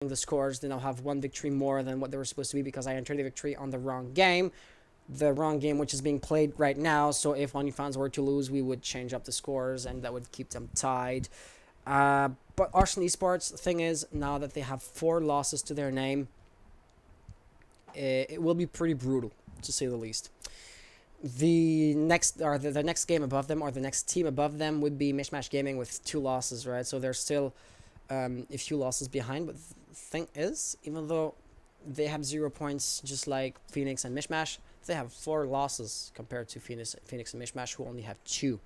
the scores, they now have one victory more than what they were supposed to be because I entered the victory on the wrong game. The wrong game which is being played right now. So if OnlyFans were to lose, we would change up the scores and that would keep them tied. But Arsenal Esports, the thing is, now that they have 4 losses to their name, it will be pretty brutal, to say the least. The next game above them, or the next team above them, would be Mishmash Gaming with 2 losses, right? So they're still a few losses behind. But the thing is, even though they have 0 points, just like Phoenix and Mishmash, they have 4 losses compared to Phoenix and Mishmash, who only have 2.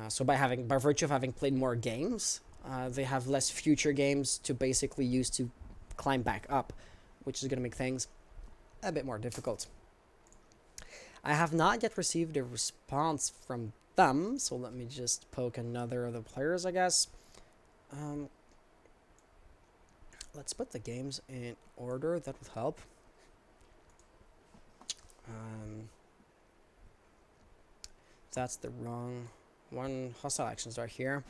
So by virtue of having played more games, they have less future games to basically use to climb back up, which is going to make things a bit more difficult. I have not yet received a response from them, so let me just poke another of the players, I guess. Let's put the games in order, that would help. That's the wrong one. Hostile actions are here.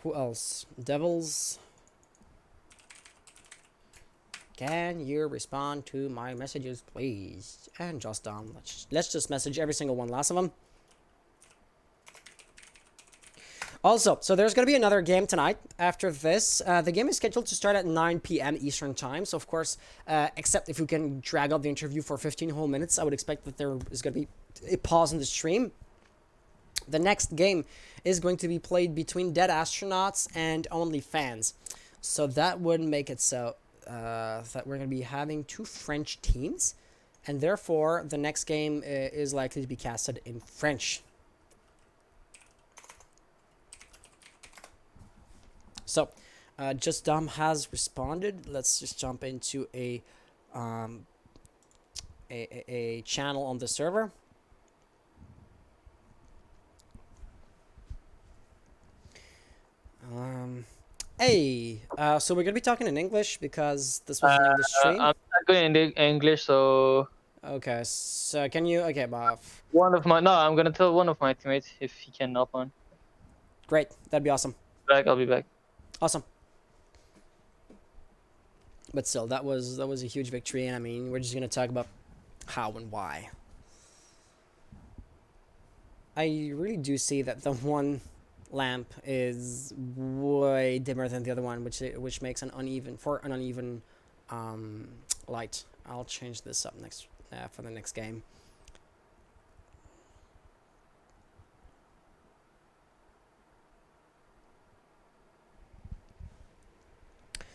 Who else? Devils. Can you respond to my messages, please? And just let's just message every single one, last of them. Also, so there's going to be another game tonight after this. The game is scheduled to start at 9 p.m. Eastern Time. So, of course, except if we can drag out the interview for 15 whole minutes, I would expect that there is going to be a pause in the stream. The next game is going to be played between Dead Astronauts and OnlyFans. So that would make it so that we're going to be having 2 French teams. And therefore, the next game is likely to be casted in French. So, Just Dumb has responded. Let's just jump into a channel on the server. Hey, so we're gonna be talking in English because this was an English stream. I'm not good in English, so Okay, so can you? Okay, Bob. I'm gonna tell one of my teammates if he can hop on. Great, that'd be awesome. I'll be back. Awesome. But still, that was a huge victory, and I mean, we're just gonna talk about how and why. I really do see that the one lamp is way dimmer than the other one, which makes an uneven light. I'll change this up next for the next game.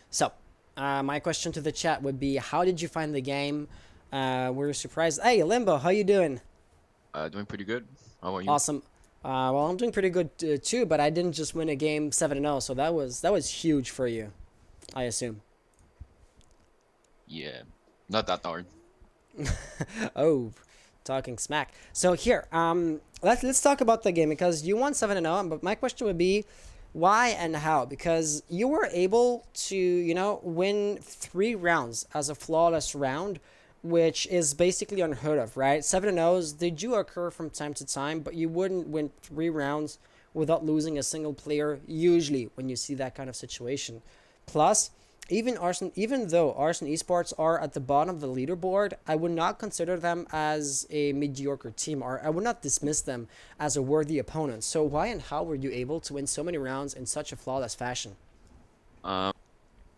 So, my question to the chat would be, how did you find the game? We're surprised. Hey, Limbo, how you doing? Doing pretty good. How about you? Awesome. Well, I'm doing pretty good too, but I didn't just win a game 7-0, so that was huge for you, I assume. Yeah, not that hard. Oh, talking smack. So here, let's talk about the game because you won 7-0, but my question would be, why and how? Because you were able to, win 3 rounds as a flawless round, which is basically unheard of, right? 7-0s, they do occur from time to time, but you wouldn't win 3 rounds without losing a single player, usually, when you see that kind of situation. Plus, even though Arsenal Esports are at the bottom of the leaderboard, I would not consider them as a mediocre team, or I would not dismiss them as a worthy opponent. So why and how were you able to win so many rounds in such a flawless fashion? Um,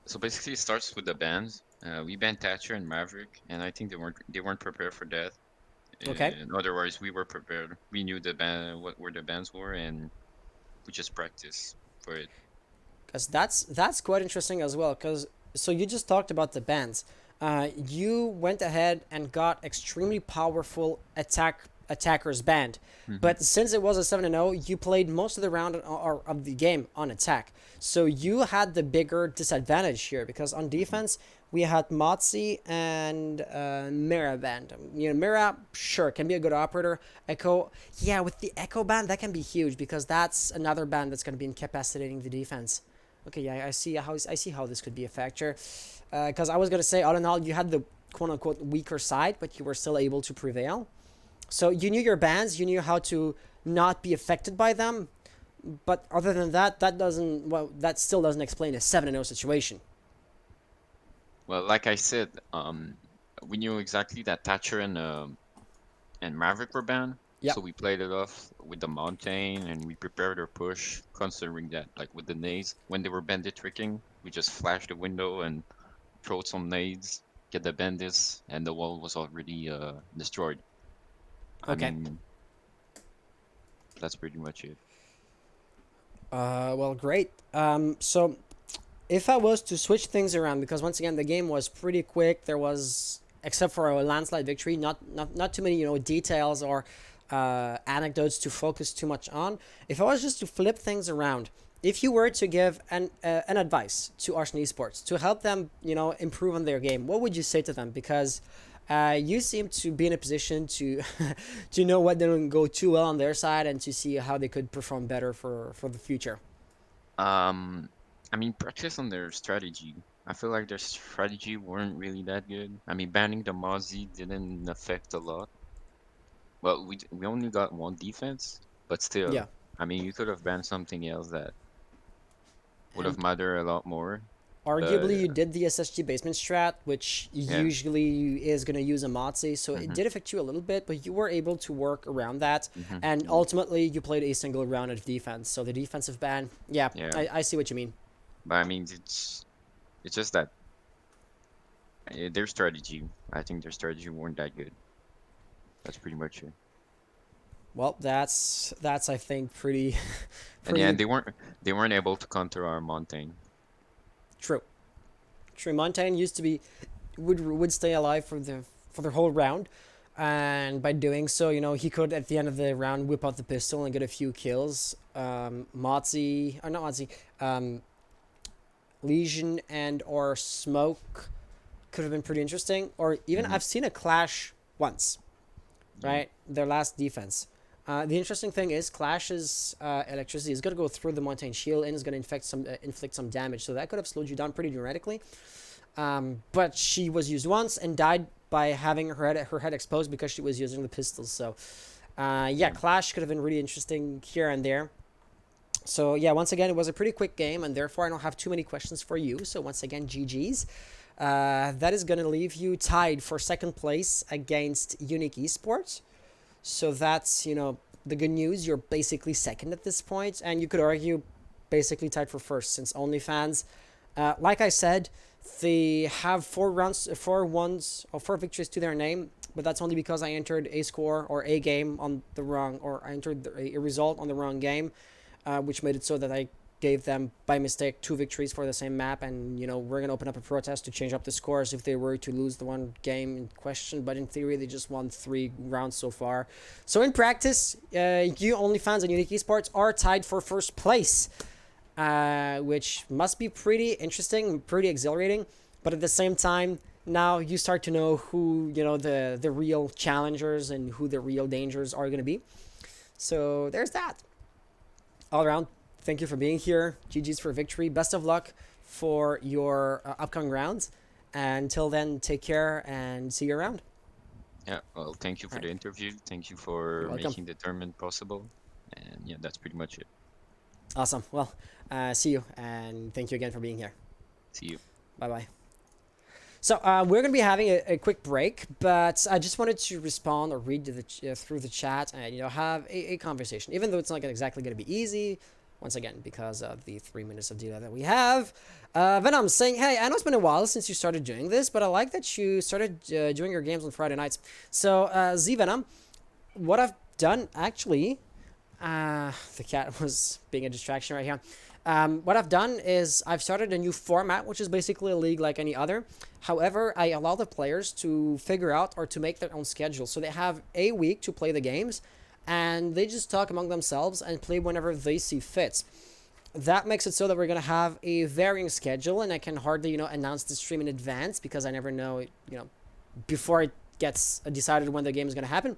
so basically, it starts with the bans. We banned Thatcher and Maverick, and I think they weren't prepared for that. Okay. Otherwise, we were prepared. We knew where the bans were, and we just practiced for it. Because that's quite interesting as well. Because so you just talked about the bans. You went ahead and got extremely powerful attackers banned, but since it was a 7-0, you played most of the round of the game on attack. So you had the bigger disadvantage here because on defense we had Motzi and Mira banned. Mira, sure, can be a good operator. Echo, yeah, with the Echo ban, that can be huge because that's another ban that's going to be incapacitating the defense. Okay, yeah, I see how this could be a factor. Because I was gonna say, all in all, you had the quote unquote weaker side, but you were still able to prevail. So you knew your bans, you knew how to not be affected by them. But other than that, that still doesn't explain a 7-0 situation. Well, like I said, we knew exactly that Thatcher and Maverick were banned, Yeah. so we played it off with the Mountain, and we prepared our push, considering that, like with the nades, when they were bandit tricking, we just flashed the window and throw some nades, get the bandits, and the wall was already destroyed. I Okay. mean, that's pretty much it. Well, great. So if I was to switch things around, because once again the game was pretty quick, there was, except for a landslide victory, not too many details or anecdotes to focus too much on. If I was just to flip things around, if you were to give an advice to Arsenal Esports to help them improve on their game, what would you say to them? Because you seem to be in a position to to know what didn't go too well on their side and to see how they could perform better for the future. Um, I mean, practice on their strategy. I feel like their strategy weren't really that good. I mean, banning the Mozzie didn't affect a lot. Well, we only got one defense, but Yeah. still, I mean, you could have banned something else that would have And mattered a lot more. But arguably, you did the SSG basement strat, which yeah, usually is going to use a Motzi, so it hmm did affect you a little bit, but you were able to work around that, and hmm ultimately you played a single round of defense. So the defensive ban, yeah, yeah. I see what you mean. But I mean, it's just that their strategy. I think their strategy weren't that good. That's pretty much it. Well, that's I think pretty And yeah, pretty and they weren't able to counter our Mountain. true. True. Montaigne used to be would stay alive for the whole round, and by doing so, he could at the end of the round whip out the pistol and get a few kills. Mozzie, or not Mozzie, Legion and or Smoke could have been pretty interesting. Or even Hmm I've seen a clash once, Yeah. right? Their last defense. The interesting thing is Clash's electricity is going to go through the Montaigne shield and is going to inflict some damage. So that could have slowed you down pretty dramatically. But she was used once and died by having her head exposed because she was using the pistols. So yeah, Yeah. Clash could have been really interesting here and there. So yeah, once again, it was a pretty quick game, and therefore I don't have too many questions for you. So once again, GG's. That is going to leave you tied for second place against Unique Esports. So that's, the good news. You're basically second at this point, and you could argue basically tied for first since OnlyFans, like I said, they have 4 rounds, 4 ones, or 4 victories to their name, but that's only because I entered a score or a game on the wrong, or I entered a result on the wrong game, which made it so that I gave them by mistake 2 victories for the same map, and we're gonna open up a protest to change up the scores if they were to lose the one game in question. But in theory, they just won 3 rounds so far. So in practice, you OnlyFans and Unique Esports are tied for first place, which must be pretty interesting, pretty exhilarating. But at the same time, now you start to know who the real challengers and who the real dangers are gonna be. So there's that. All around, thank you for being here. GG's for victory. Best of luck for your upcoming rounds. Until then, take care and see you around. Yeah. Well, thank you All for right. the interview. Thank you You're for welcome. making the tournament possible. And yeah, that's pretty much it. Awesome. Well, see you, and thank you again for being here. See you. Bye bye. So we're going to be having a quick break, but I just wanted to respond or read through the chat and have a conversation, even though it's not exactly going to be easy. Once again, because of the 3 minutes of data that we have. Venom saying, hey, I know it's been a while since you started doing this, but I like that you started doing your games on Friday nights. So Z Venom, what I've done actually, the cat was being a distraction right here. What I've done is I've started a new format, which is basically a league like any other. However, I allow the players to figure out or to make their own schedule. So they have a week to play the games, and they just talk among themselves and play whenever they see fit. That makes it so that we're going to have a varying schedule, and I can hardly, announce the stream in advance because I never know, before it gets decided when the game is going to happen.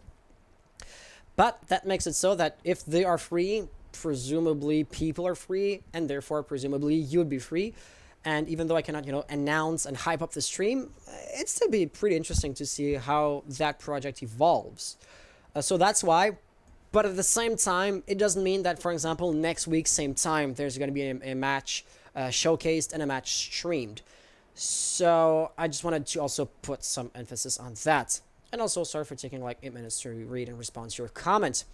But that makes it so that if they are free, presumably people are free, and therefore presumably you would be free. And even though I cannot, announce and hype up the stream, it'd still be pretty interesting to see how that project evolves. So that's why. But at the same time, it doesn't mean that, for example, next week, same time, there's going to be a match showcased and a match streamed. So I just wanted to also put some emphasis on that. And also, sorry for taking like 8 minutes to read and respond to your comment.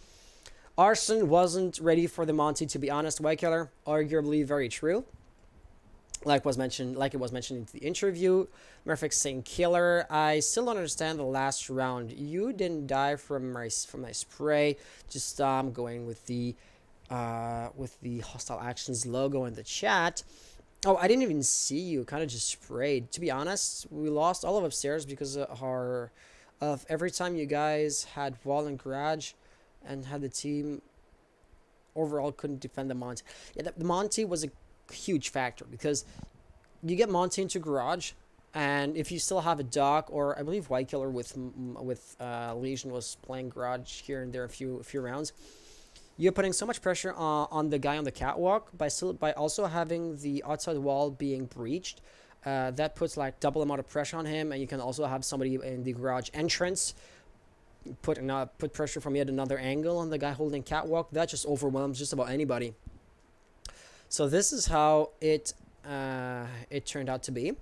Arson wasn't ready for the Monty, to be honest, White Killer. Arguably very true. Like it was mentioned in the interview. Murphic saying killer. I still don't understand the last round. You didn't die from my spray. Just going with the hostile actions logo in the chat. Oh, I didn't even see you. Kind of just sprayed. To be honest, we lost all of upstairs because of every time you guys had wall and garage, and had the team overall couldn't defend the Monty. Yeah, the Monty was a huge factor because you get Monty into garage, and if you still have a dock, or I believe White Killer with Legion was playing garage here and there a few rounds, you're putting so much pressure on the guy on the catwalk by also having the outside wall being breached. That puts like double amount of pressure on him, and you can also have somebody in the garage entrance put pressure from yet another angle on the guy holding catwalk. That just overwhelms just about anybody. So this is how it turned out to be.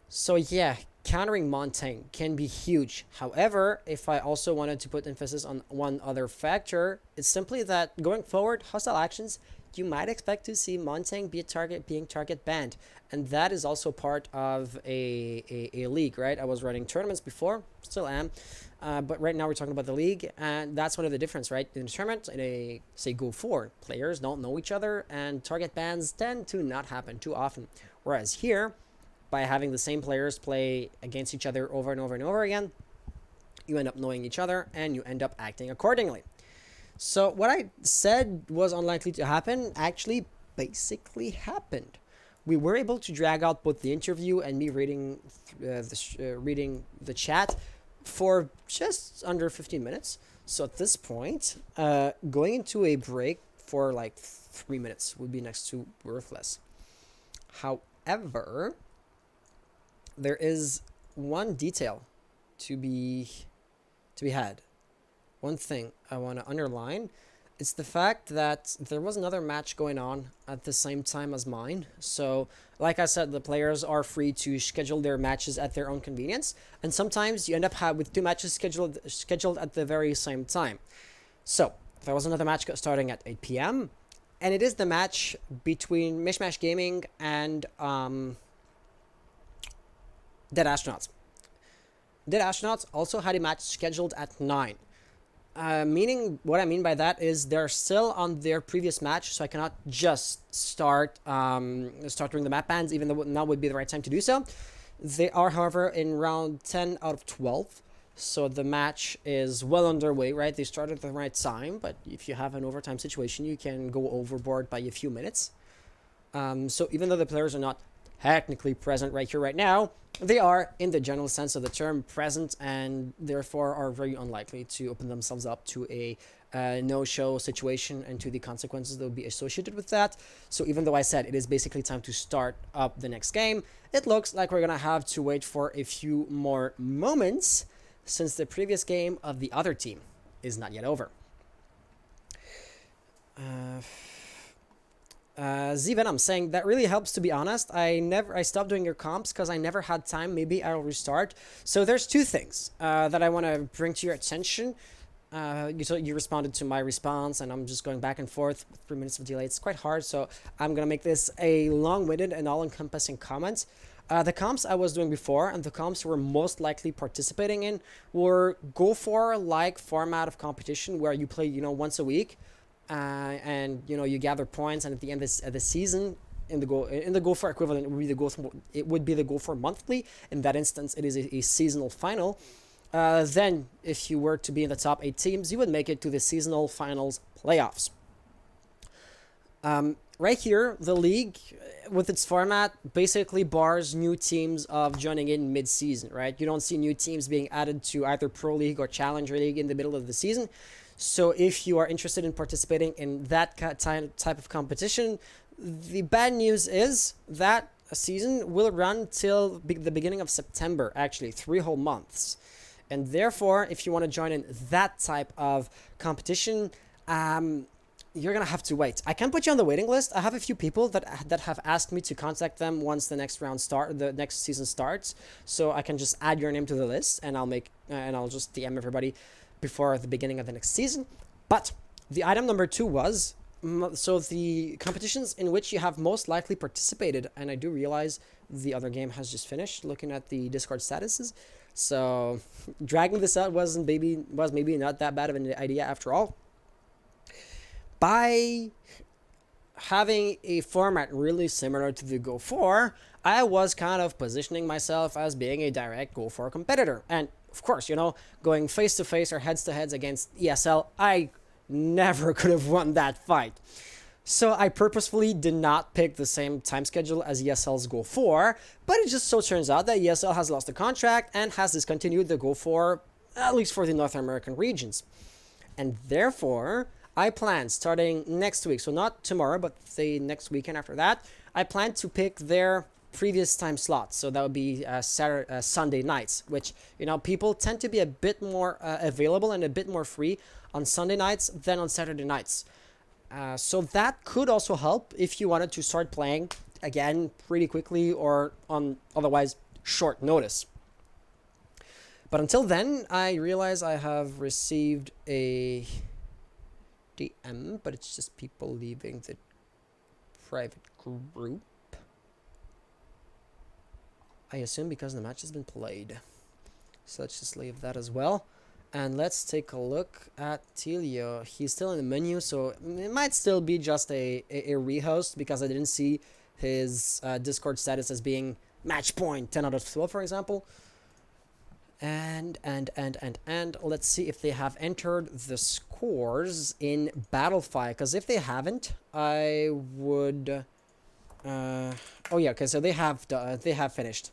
So yeah, countering Montaigne can be huge. However, if I also wanted to put emphasis on one other factor, it's simply that going forward, hostile actions, you might expect to see Montaigne being target banned. And that is also part of a league, right? I was running tournaments before, still am. But right now we're talking about the league, and that's one of the difference, right? In a tournament, in a, say, Go 4, players don't know each other, and target bans tend to not happen too often. Whereas here, by having the same players play against each other over and over and over again, you end up knowing each other, and you end up acting accordingly. So what I said was unlikely to happen actually basically happened. We were able to drag out both the interview and me reading the chat for just under 15 minutes. So at this point, going into a break for like 3 minutes would be next to worthless. However, there is one detail to be had. One thing I want to underline, it's the fact that there was another match going on at the same time as mine. So, like I said, the players are free to schedule their matches at their own convenience, and sometimes you end up with 2 matches scheduled at the very same time. So, there was another match starting at 8 p.m., and it is the match between Mishmash Gaming and Dead Astronauts. Dead Astronauts also had a match scheduled at 9. Meaning, what I mean by that is they're still on their previous match, so I cannot just start doing the map bans, even though now would be the right time to do so. They are, however, in round 10 out of 12, so the match is well underway, right? They started at the right time, but if you have an overtime situation, you can go overboard by a few minutes. So even though the players are not technically present right here, right now, they are, in the general sense of the term, present, and therefore are very unlikely to open themselves up to a no-show situation and to the consequences that will be associated with that. So even though I said it is basically time to start up the next game, it looks like we're going to have to wait for a few more moments since the previous game of the other team is not yet over. Z-Venom saying that really helps, to be honest. I stopped doing your comps because I never had time. Maybe I'll restart. So there's 2 things that I want to bring to your attention. You responded to my response, and I'm just going back and forth with 3 minutes of delay. It's quite hard, so I'm gonna make this a long-winded and all-encompassing comment. The comps I was doing before, and the comps we're most likely participating in, were go for like format of competition where you play, once a week. And you gather points, and at the end of the season, in the Go for equivalent, it would be the Go for monthly. In that instance, it is a seasonal final. Then, if you were to be in the top 8 teams, you would make it to the seasonal finals playoffs. Right here, the league, with its format, basically bars new teams of joining in mid-season, right? You don't see new teams being added to either Pro League or Challenger League in the middle of the season. So if you are interested in participating in that type of competition, the bad news is that a season will run till the beginning of September, actually 3 whole months. And therefore, if you want to join in that type of competition, you're gonna have to wait. I can put you on the waiting list. I have a few people that have asked me to contact them once the next season starts, so I can just add your name to the list, and I'll just DM everybody before the beginning of the next season. But the item number 2 was so the competitions in which you have most likely participated, and I do realize the other game has just finished. Looking at the Discord statuses, so dragging this out was maybe not that bad of an idea after all. By having a format really similar to the Go 4, I was kind of positioning myself as being a direct Go 4 competitor. And of course, going face to face or heads to heads against ESL, I never could have won that fight. So I purposefully did not pick the same time schedule as ESL's Go 4, but it just so turns out that ESL has lost the contract and has discontinued the Go 4, at least for the North American regions. And therefore, I plan starting next week, so not tomorrow, but the next weekend after that, I plan to pick their previous time slots. So that would be Sunday nights, which, people tend to be a bit more available and a bit more free on Sunday nights than on Saturday nights. So that could also help if you wanted to start playing again pretty quickly or on otherwise short notice. But until then, I realize I have received a DM, but it's just people leaving the private group. I assume because the match has been played. So let's just leave that as well. And let's take a look at Telio. He's still in the menu, so it might still be just a rehost because I didn't see his Discord status as being match point 10 out of 12, for example. And let's see if they have entered the scores in Battlefy, because if they haven't, I would oh yeah, okay, so they have finished.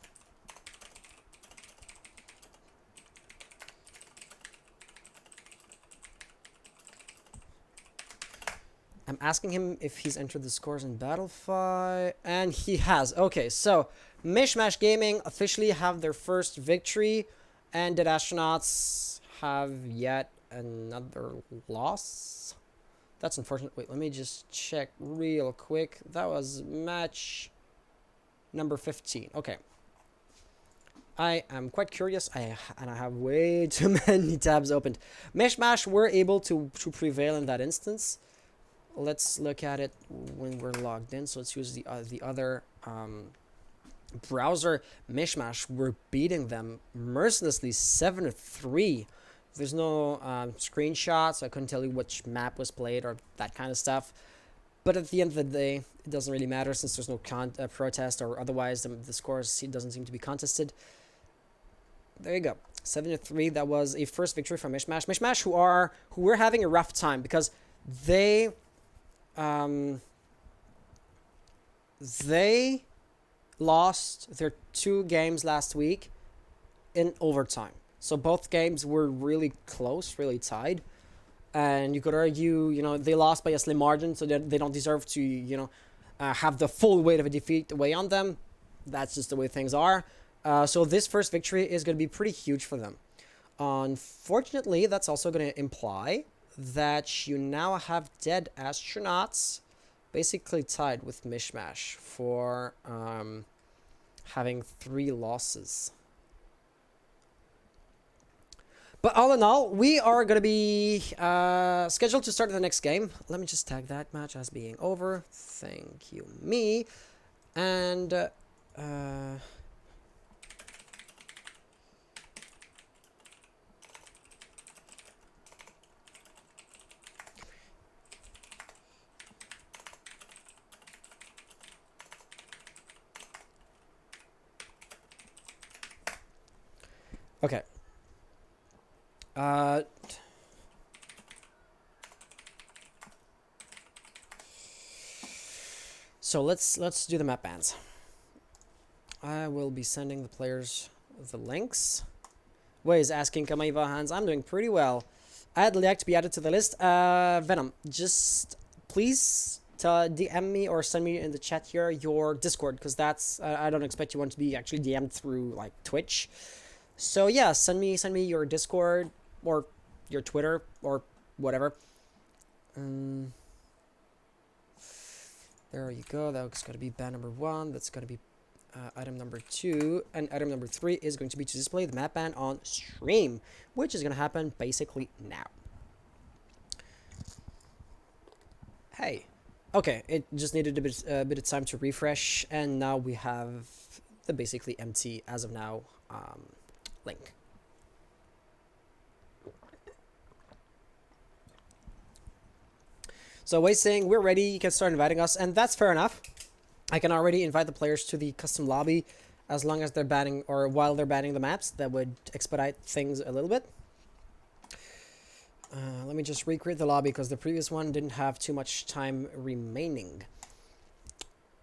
I'm asking him if he's entered the scores in Battlefy, and he has. Okay, so Mishmash Gaming officially have their first victory, and Dead Astronauts have yet another loss. That's unfortunate. Wait, let me just check real quick. That was match number 15. Okay. I am quite curious, and I have way too many tabs opened. Mishmash were able to prevail in that instance. Let's look at it when we're logged in. So let's use the other browser. Mishmash were beating them mercilessly 7-3. There's no screenshots, so I couldn't tell you which map was played or that kind of stuff. But at the end of the day, it doesn't really matter since there's no protest or otherwise the scores doesn't seem to be contested. There you go, 7-3. That was a first victory from Mishmash. Mishmash, who were having a rough time because they lost their 2 games last week in overtime. So both games were really close, really tied. And you could argue, they lost by a slim margin, so they don't deserve to, have the full weight of a defeat weigh on them. That's just the way things are. So this first victory is going to be pretty huge for them. Unfortunately, that's also going to imply that you now have Dead Astronauts basically tied with Mishmash for having 3 losses. But all in all, we are going to be scheduled to start the next game. Let me just tag that match as being over. Thank you, me. And okay. So let's do the map bans. I will be sending the players the links. Way is asking Kamaiva Hans. I'm doing pretty well. I'd like to be added to the list. Venom, just please DM me or send me in the chat here your Discord, because that's I don't expect you want to be actually DM'd through like Twitch. So yeah, send me your Discord or your Twitter or whatever. There you go. That's going to be band number 1. That's going to be item number 2. And item number 3 is going to be to display the map ban on stream, which is going to happen basically now. Hey. Okay, it just needed a bit of time to refresh, and now we have the basically empty, as of now, link. So Wade's saying, we're ready, you can start inviting us, and that's fair enough. I can already invite the players to the custom lobby as long as they're banning, or while they're banning the maps. That would expedite things a little bit. Let me just recreate the lobby because the previous one didn't have too much time remaining.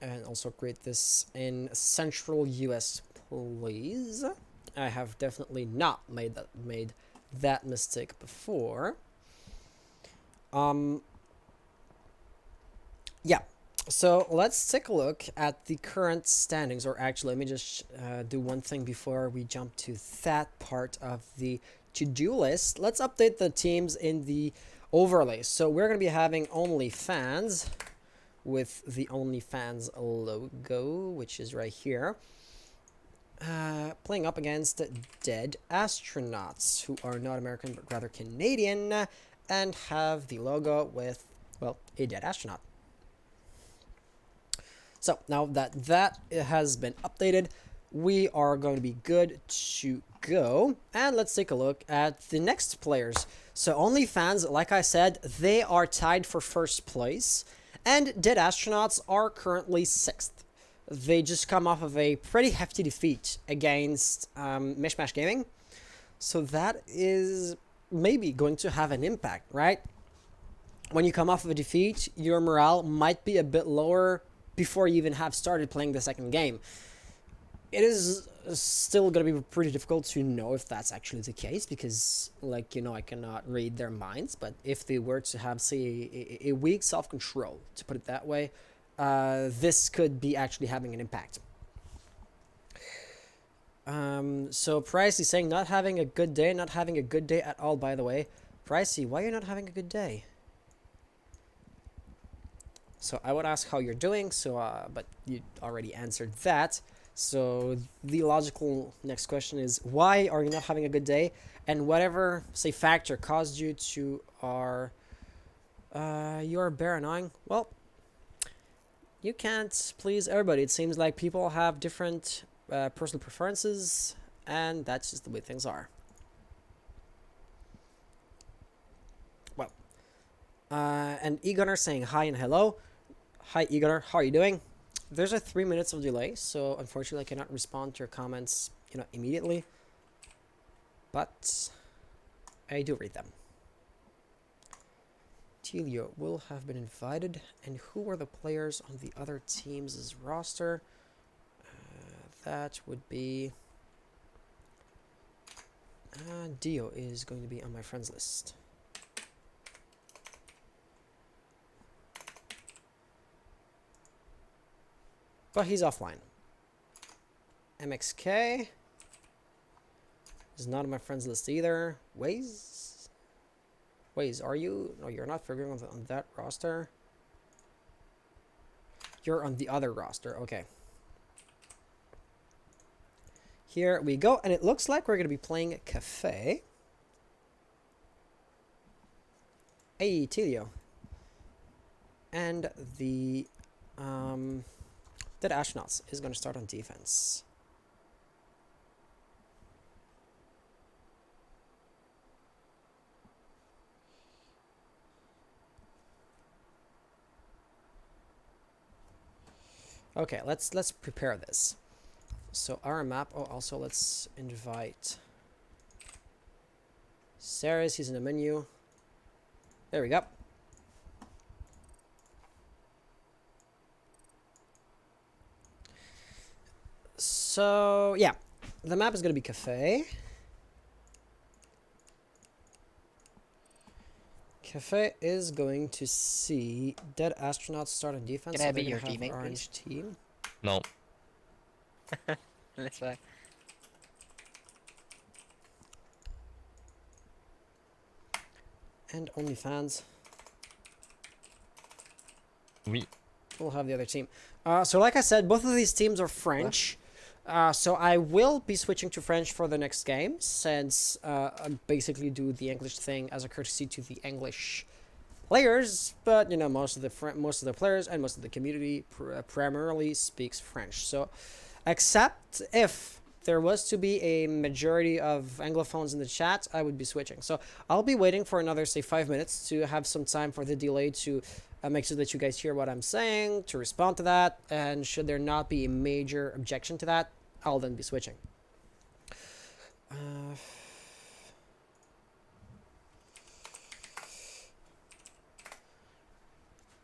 And also create this in Central US, please. I have definitely not made that mistake before. Yeah. So let's take a look at the current standings, or actually, let me just do one thing before we jump to that part of the to-do list. Let's update the teams in the overlay. So we're going to be having OnlyFans with the OnlyFans logo, which is right here. Playing up against Dead Astronauts, who are not American but rather Canadian, and have the logo with, well, a dead astronaut. So now that has been updated, we are going to be good to go. And let's take a look at the next players. So OnlyFans, like I said, they are tied for first place, and Dead Astronauts are currently 6th. They just come off of a pretty hefty defeat against Mishmash Gaming, so that is maybe going to have an impact, right? When you come off of a defeat, your morale might be a bit lower before you even have started playing the second game. It is still going to be pretty difficult to know if that's actually the case because, like, you know, I cannot read their minds, but if they were to have, say, a weak self-control, to put it that way, this could be actually having an impact. So Pricey saying not having a good day at all, by the way. Pricey, why are you not having a good day? So I would ask how you're doing, but you already answered that. So the logical next question is, why are you not having a good day? And whatever, say, factor caused you to you're bare annoying. Well, you can't please everybody. It seems like people have different personal preferences, and that's just the way things are. Well, and Egunner saying hi and hello. Hi Egunner, how are you doing? There's a 3 minutes of delay, so unfortunately I cannot respond to your comments, immediately. But I do read them. Telio will have been invited, and who are the players on the other teams' roster? That would be Dio is going to be on my friends list. But he's offline. MXK is not on my friends list either. Waze, are you? No, you're not figuring on that roster. You're on the other roster. Okay. Here we go, and it looks like we're going to be playing Kafe. Hey, Telio. And the Dead Astronauts is going to start on defense. Okay, let's prepare this. So our map. Oh, also let's invite Saris. He's in the menu. There we go. So yeah, the map is gonna be Kafe. Kafe is going to see Dead Astronauts start on defense. Can I So be they're your gonna have teammate, orange team. No. That's fine. And OnlyFans. Oui. we'll have the other team. So like I said, both of these teams are French. So I will be switching to French for the next game, since I basically do the English thing as a courtesy to the English players. But you know, most of the players and most of the community primarily speaks French. So, except if there was to be a majority of Anglophones in the chat, I would be switching. So I'll be waiting for another, say, 5 minutes to have some time for the delay to make sure that you guys hear what I'm saying, to respond to that, and should there not be a major objection to that, I'll then be switching.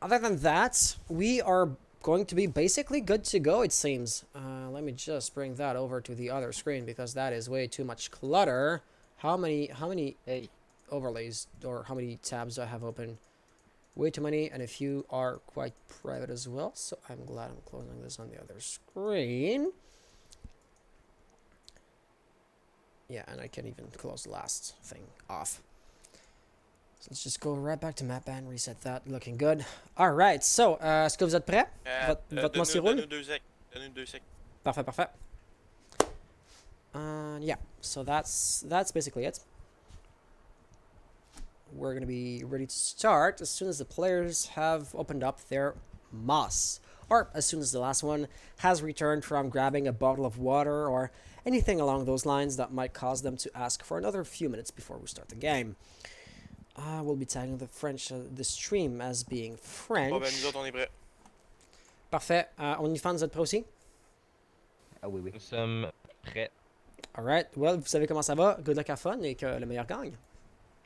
Other than that, we are going to be basically good to go, it seems. Let me just bring that over to the other screen, because that is way too much clutter. How many overlays, or how many tabs do I have open? Way too many, and a few are quite private as well, so I'm glad I'm closing this on the other screen. Yeah, and I can even close the last thing off. So let's just go right back to map and reset that. Looking good. Alright, so, est-ce que vous êtes prêts? Votre mouse roule? Donne-nous 2 secs. Parfait, parfait. Yeah, so that's basically it. We're going to be ready to start as soon as the players have opened up their moss. Or as soon as the last one has returned from grabbing a bottle of water or anything along those lines that might cause them to ask for another few minutes before we start the game. We'll be tagging the stream as being French. Bon, ben, nous autres, on est prêts. Parfait. OnlyFans, vous êtes prêts aussi? Ah oui, oui. Nous sommes prêts. Alright, well, vous savez comment ça va. Good luck, have fun, et que le meilleur gagne.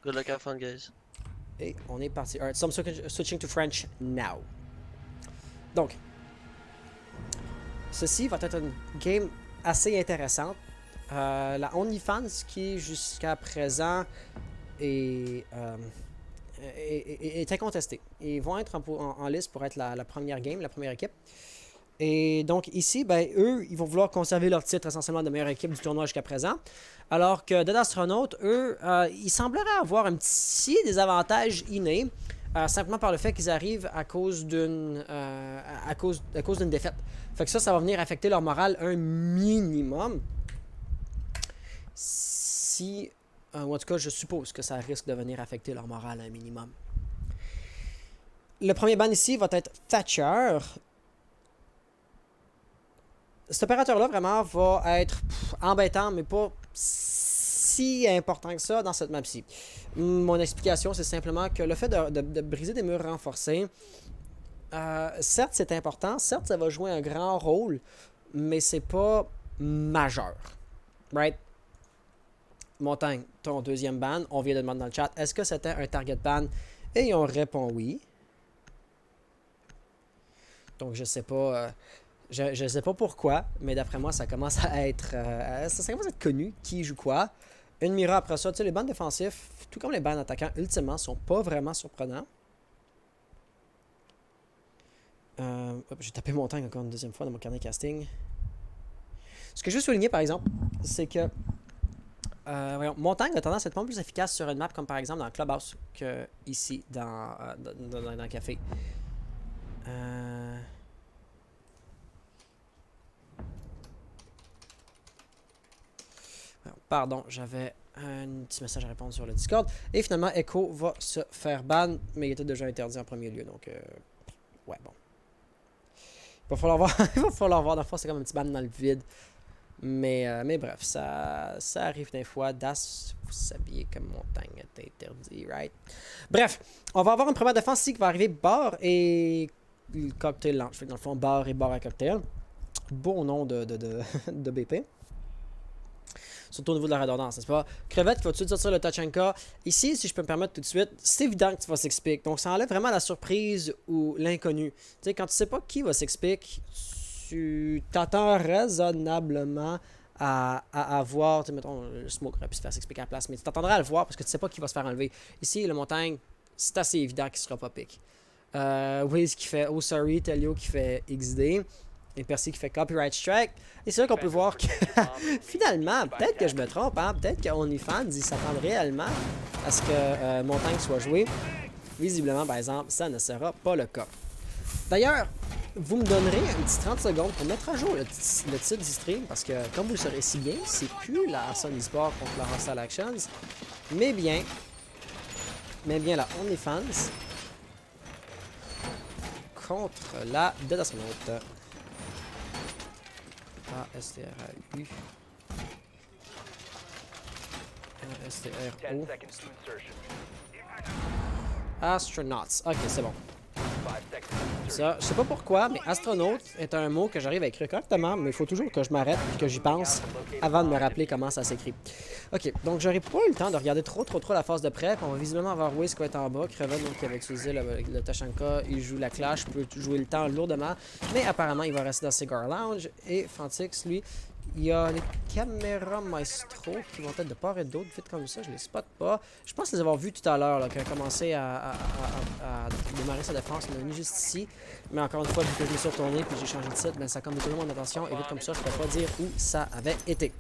Good luck, have fun, guys. Et on est parti. Alright, so I'm switching to French now. Donc, ceci va être une game assez intéressante. La OnlyFans qui jusqu'à présent est incontestée. Ils vont être en liste pour être la première game, la première équipe. Et donc ici, ben, eux, ils vont vouloir conserver leur titre essentiellement de meilleure équipe du tournoi jusqu'à présent. Alors que Dead Astronaut, eux, ils sembleraient avoir un petit désavantage inné, simplement par le fait qu'ils arrivent à cause d'une défaite. Fait que ça va venir affecter leur morale un minimum. Si, ou en tout cas, je suppose que ça risque de venir affecter leur morale un minimum. Le premier ban ici va être Thatcher. Cet opérateur-là, vraiment, va être embêtant, mais pas si important que ça dans cette map-ci. Mon explication, c'est simplement que le fait de briser des murs renforcés, certes, c'est important, certes, ça va jouer un grand rôle, mais c'est pas majeur. Right? Montagne, ton deuxième ban, on vient de demander dans le chat, est-ce que c'était un target ban? Et on répond oui. Donc, je sais pas... Je sais pas pourquoi, mais d'après moi, ça commence à être connu qui joue quoi. Une mira après ça. Tu sais, les bans défensifs, tout comme les bans attaquants, ultimement, sont pas vraiment surprenants. J'ai tapé mon tank encore une deuxième fois dans mon carnet casting. Ce que je veux souligner, par exemple, c'est que voyons, mon tank a tendance à être pas plus efficace sur une map comme par exemple dans Clubhouse que ici dans Kafe. Pardon, j'avais un petit message à répondre sur le Discord. Et finalement, Echo va se faire ban, mais il était déjà interdit en premier lieu. Donc, ouais, bon. Il va falloir voir. Il va falloir voir. Dans le fond, c'est comme un petit ban dans le vide. Mais bref, ça arrive des fois. Das, vous saviez que montagne est interdit, right? Bref, on va avoir une première défense ici qui va arriver bar et cocktail lounge. Fait que dans le fond, bar et bar à cocktail. Beau nom de BP. Surtout au niveau de la redondance, n'est-ce pas? Crevette qui va tout de suite sortir le Tachanka. Ici, si je peux me permettre tout de suite, c'est évident que tu vas s'expliquer. Donc, ça enlève vraiment la surprise ou l'inconnu. Tu sais, quand tu sais pas qui va s'expliquer, tu t'attends raisonnablement à voir, tu sais, mettons, le smoke aurait pu se faire s'expliquer à la place, mais tu t'attendras à le voir parce que tu sais pas qui va se faire enlever. Ici, le montagne, c'est assez évident qu'il sera pas pick. Wiz qui fait Oh Sorry, Telio qui fait XD. Et Percy qui fait Copyright Strike. Et c'est là qu'on peut voir que finalement, peut-être que je me trompe, hein? Peut-être que OnlyFans, ils s'attendent réellement à ce que Montagne soit joué. Visiblement, par exemple, ça ne sera pas le cas. D'ailleurs, vous me donnerez un petit 30 secondes pour mettre à jour le titre du stream, parce que, comme vous le saurez si bien, c'est plus la Sony Sport contre la Hostile Actions, mais bien la OnlyFans contre la Dead Astronaut. A-S-T-R-A-U. A-S-T-R-O. Astronauts. Ok, c'est bon. Ça, je sais pas pourquoi, mais astronaute est un mot que j'arrive à écrire correctement, mais il faut toujours que je m'arrête et que j'y pense avant de me rappeler comment ça s'écrit. Ok, donc j'aurais pas eu le temps de regarder trop la phase de prep. On va visiblement avoir Wiz qui va être en bas. Creven, donc, qui avait utilisé le Tashanka, il joue la Clash, peut jouer le temps lourdement, mais apparemment il va rester dans Cigar Lounge. Et Fantix, lui, il y a les caméras maestro qui vont être de part et d'autre, vite comme ça, je les spot pas. Je pense les avoir vus tout à l'heure, quand il a commencé à démarrer sa défense. On est venu juste ici, mais encore une fois, vu que je me suis retourné puis j'ai changé de site, ben, ça a comme détourné mon attention, et vite comme ça, je peux pas dire où ça avait été.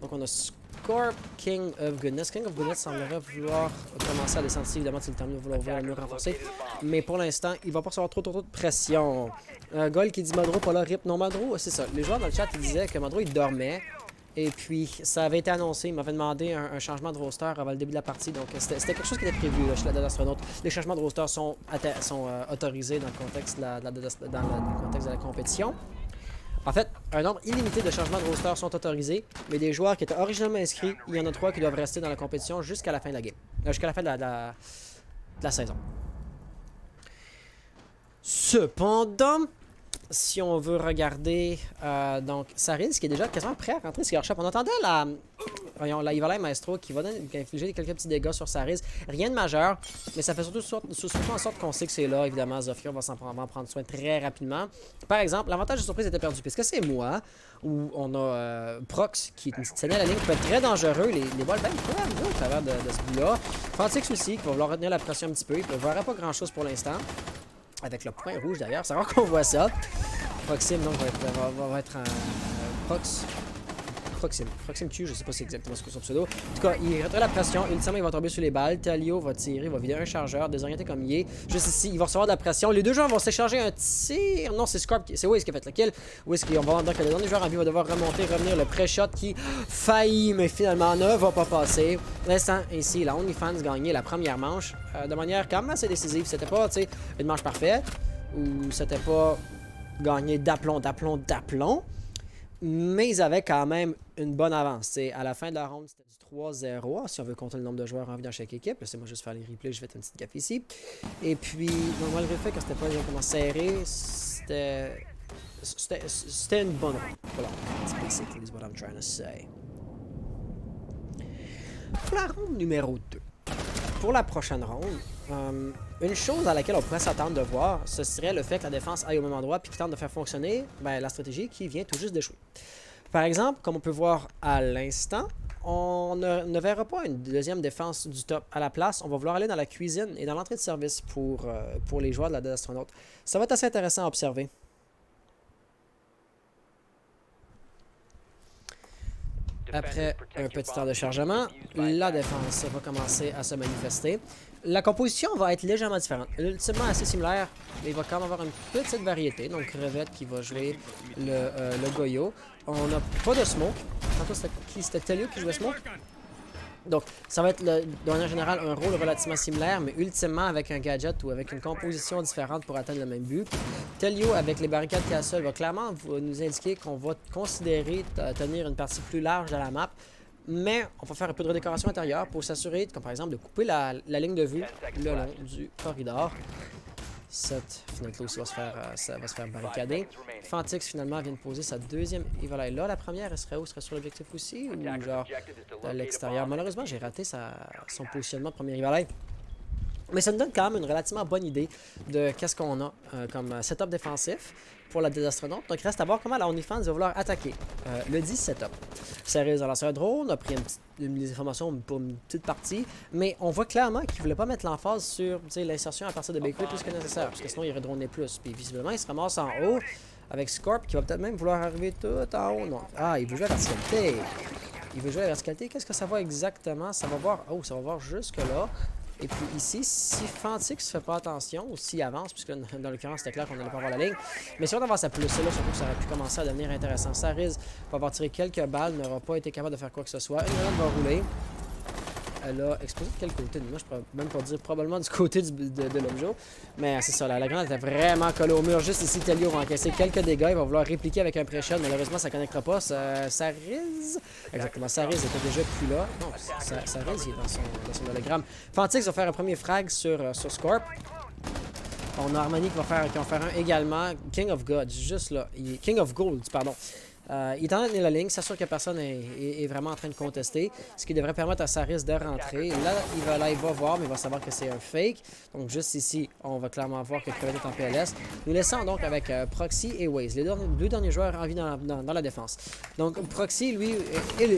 Donc on a Scorp, King of Goodness. King of Goodness semblerait vouloir commencer à descendre ici, évidemment, s'il termine de vouloir ouvrir le mur renforcé. Mais pour l'instant, il va pas recevoir trop de pression. Gold qui dit Madro, pas là, rip. Non, Madro, c'est ça. Les joueurs dans le chat, ils disaient que Madro, il dormait. Et puis, ça avait été annoncé. Il m'avait demandé un changement de roster avant le début de la partie. Donc, c'était quelque chose qui était prévu là, chez la Dead Astronaut. Les changements de roster sont autorisés dans le contexte de la compétition. En fait, un nombre illimité de changements de roster sont autorisés, mais des joueurs qui étaient originalement inscrits, il y en a 3 qui doivent rester dans la compétition jusqu'à la fin de la game. Jusqu'à la fin de la saison. Cependant, si on veut regarder, donc Sariz qui est déjà quasiment prêt à rentrer Cigar Shop. On entendait la Ivalai Maestro qui va infliger quelques petits dégâts sur Sariz. Rien de majeur, mais ça fait surtout en sorte qu'on sait que c'est là. Évidemment, Zofia va en prendre soin très rapidement. Par exemple, l'avantage de surprise était perdu. Puisque c'est moi, où on a Prox qui tenait la ligne, qui peut être très dangereux. Les balles bien très amusants au travers de ce bout-là. Fantix aussi, qui va vouloir retenir la pression un petit peu. Il ne verra pas grand-chose pour l'instant. Avec le point rouge d'ailleurs, c'est rare qu'on voit ça. Proxime donc va être un Proxime Q, je sais pas si c'est exactement ce que c'est son pseudo. En tout cas, il retrait la pression, ultimement il va tomber sur les balles. Talio va tirer, va vider un chargeur, désorienté comme il est. Juste ici, il va recevoir de la pression. Les deux joueurs vont s'échanger un tir. Non, c'est Scorp, c'est Wiz qui a fait le kill. Wiz qui, on va voir donc que le dernier joueur en vie va devoir remonter, revenir le pré-shot qui faillit, mais finalement ne va pas passer. L'instant ici, la OnlyFans gagnait la première manche de manière quand même assez décisive. C'était pas, tu sais, une manche parfaite ou c'était pas gagné d'aplomb. Mais ils avaient quand même une bonne avance. T'sais, à la fin de la ronde, c'était du 3-0. Si on veut compter le nombre de joueurs en vie dans chaque équipe, laissez-moi juste faire les replays, je vais faire une petite gaffe ici. Et puis, malgré le fait que c'était pas exactement serré, c'était une bonne ronde. Voilà, that's basically what I'm trying to say. Pour la ronde numéro 2, pour la prochaine ronde, une chose à laquelle on pourrait s'attendre de voir, ce serait le fait que la défense aille au même endroit puis qu'il tente de faire fonctionner la stratégie qui vient tout juste d'échouer. Par exemple, comme on peut voir à l'instant, on ne verra pas une deuxième défense du top à la place. On va vouloir aller dans la cuisine et dans l'entrée de service pour les joueurs de la Dead Astronaut. Ça va être assez intéressant à observer. Après un petit temps de chargement, la défense va commencer à se manifester. La composition va être légèrement différente. Ultimement assez similaire, mais il va quand même avoir une petite variété. Donc Crevette qui va jouer le Goyo. On n'a pas de smoke. Tantôt c'était Telio qui jouait smoke. Donc ça va être de manière générale un rôle relativement similaire, mais ultimement avec un gadget ou avec une composition différente pour atteindre le même but. Telio avec les barricades Castle va clairement nous indiquer qu'on va considérer tenir une partie plus large de la map. Mais on va faire un peu de redécoration intérieure pour s'assurer, comme par exemple, de couper la ligne de vue le long du corridor. Cette fenêtre-là aussi va se faire barricader. Fantix finalement vient de poser sa deuxième Evileye là. La première, elle serait où? Elle serait sur l'objectif aussi? Ou genre à l'extérieur? Malheureusement, j'ai raté son positionnement de premier Evileye. Mais ça nous donne quand même une relativement bonne idée de qu'est-ce qu'on a comme setup défensif pour la Dead Astronaut. Donc il reste à voir comment la OnlyFans va vouloir attaquer le 10 setup. Sérieux, un lanceur drone, on a pris des informations pour une petite partie, mais on voit clairement qu'il ne voulait pas mettre l'emphase sur l'insertion à partir de Bakery plus que nécessaire, parce que sinon il aurait droné plus. Puis visiblement il se ramasse en haut avec Scorp qui va peut-être même vouloir arriver tout en haut. Non. Ah, il veut jouer à la verticalité. Il veut jouer à la verticalité. Qu'est-ce que ça va exactement? Ça va voir. Oh, ça va voir jusque là. Et puis ici, si Fantix ne fait pas attention, ou s'il avance, puisque dans l'occurrence c'était clair qu'on n'allait pas voir la ligne, mais si on avance à plus, c'est là surtout que ça aurait pu commencer à devenir intéressant. Sariz va avoir tiré quelques balles, n'aura pas été capable de faire quoi que ce soit. Une grenade va rouler. Elle a explosé de quel côté? Moi, je pourrais même pas dire, probablement du côté de l'objet. Mais c'est ça, la grenade était vraiment collée au mur. Juste ici, Telio va encaisser quelques dégâts. Il va vouloir répliquer avec un pré-shot. Malheureusement, ça ne connectera pas. Sariz. Exactement, Sariz était déjà plus là. Non, Sariz, il est dans son hologramme. Fantix va faire un premier frag sur Scorp. On a Armani qui va faire un également. King of God, juste là. King of Gold, pardon. Il est en train de tenir la ligne, s'assure que personne est vraiment en train de contester, ce qui devrait permettre à Saris de rentrer. Là, il va voir, mais il va savoir que c'est un fake. Donc, juste ici, on va clairement voir que Crevette est en PLS. Nous laissons donc avec Proxy et Waze, les deux derniers joueurs en vie dans la défense. Donc, Proxy, lui,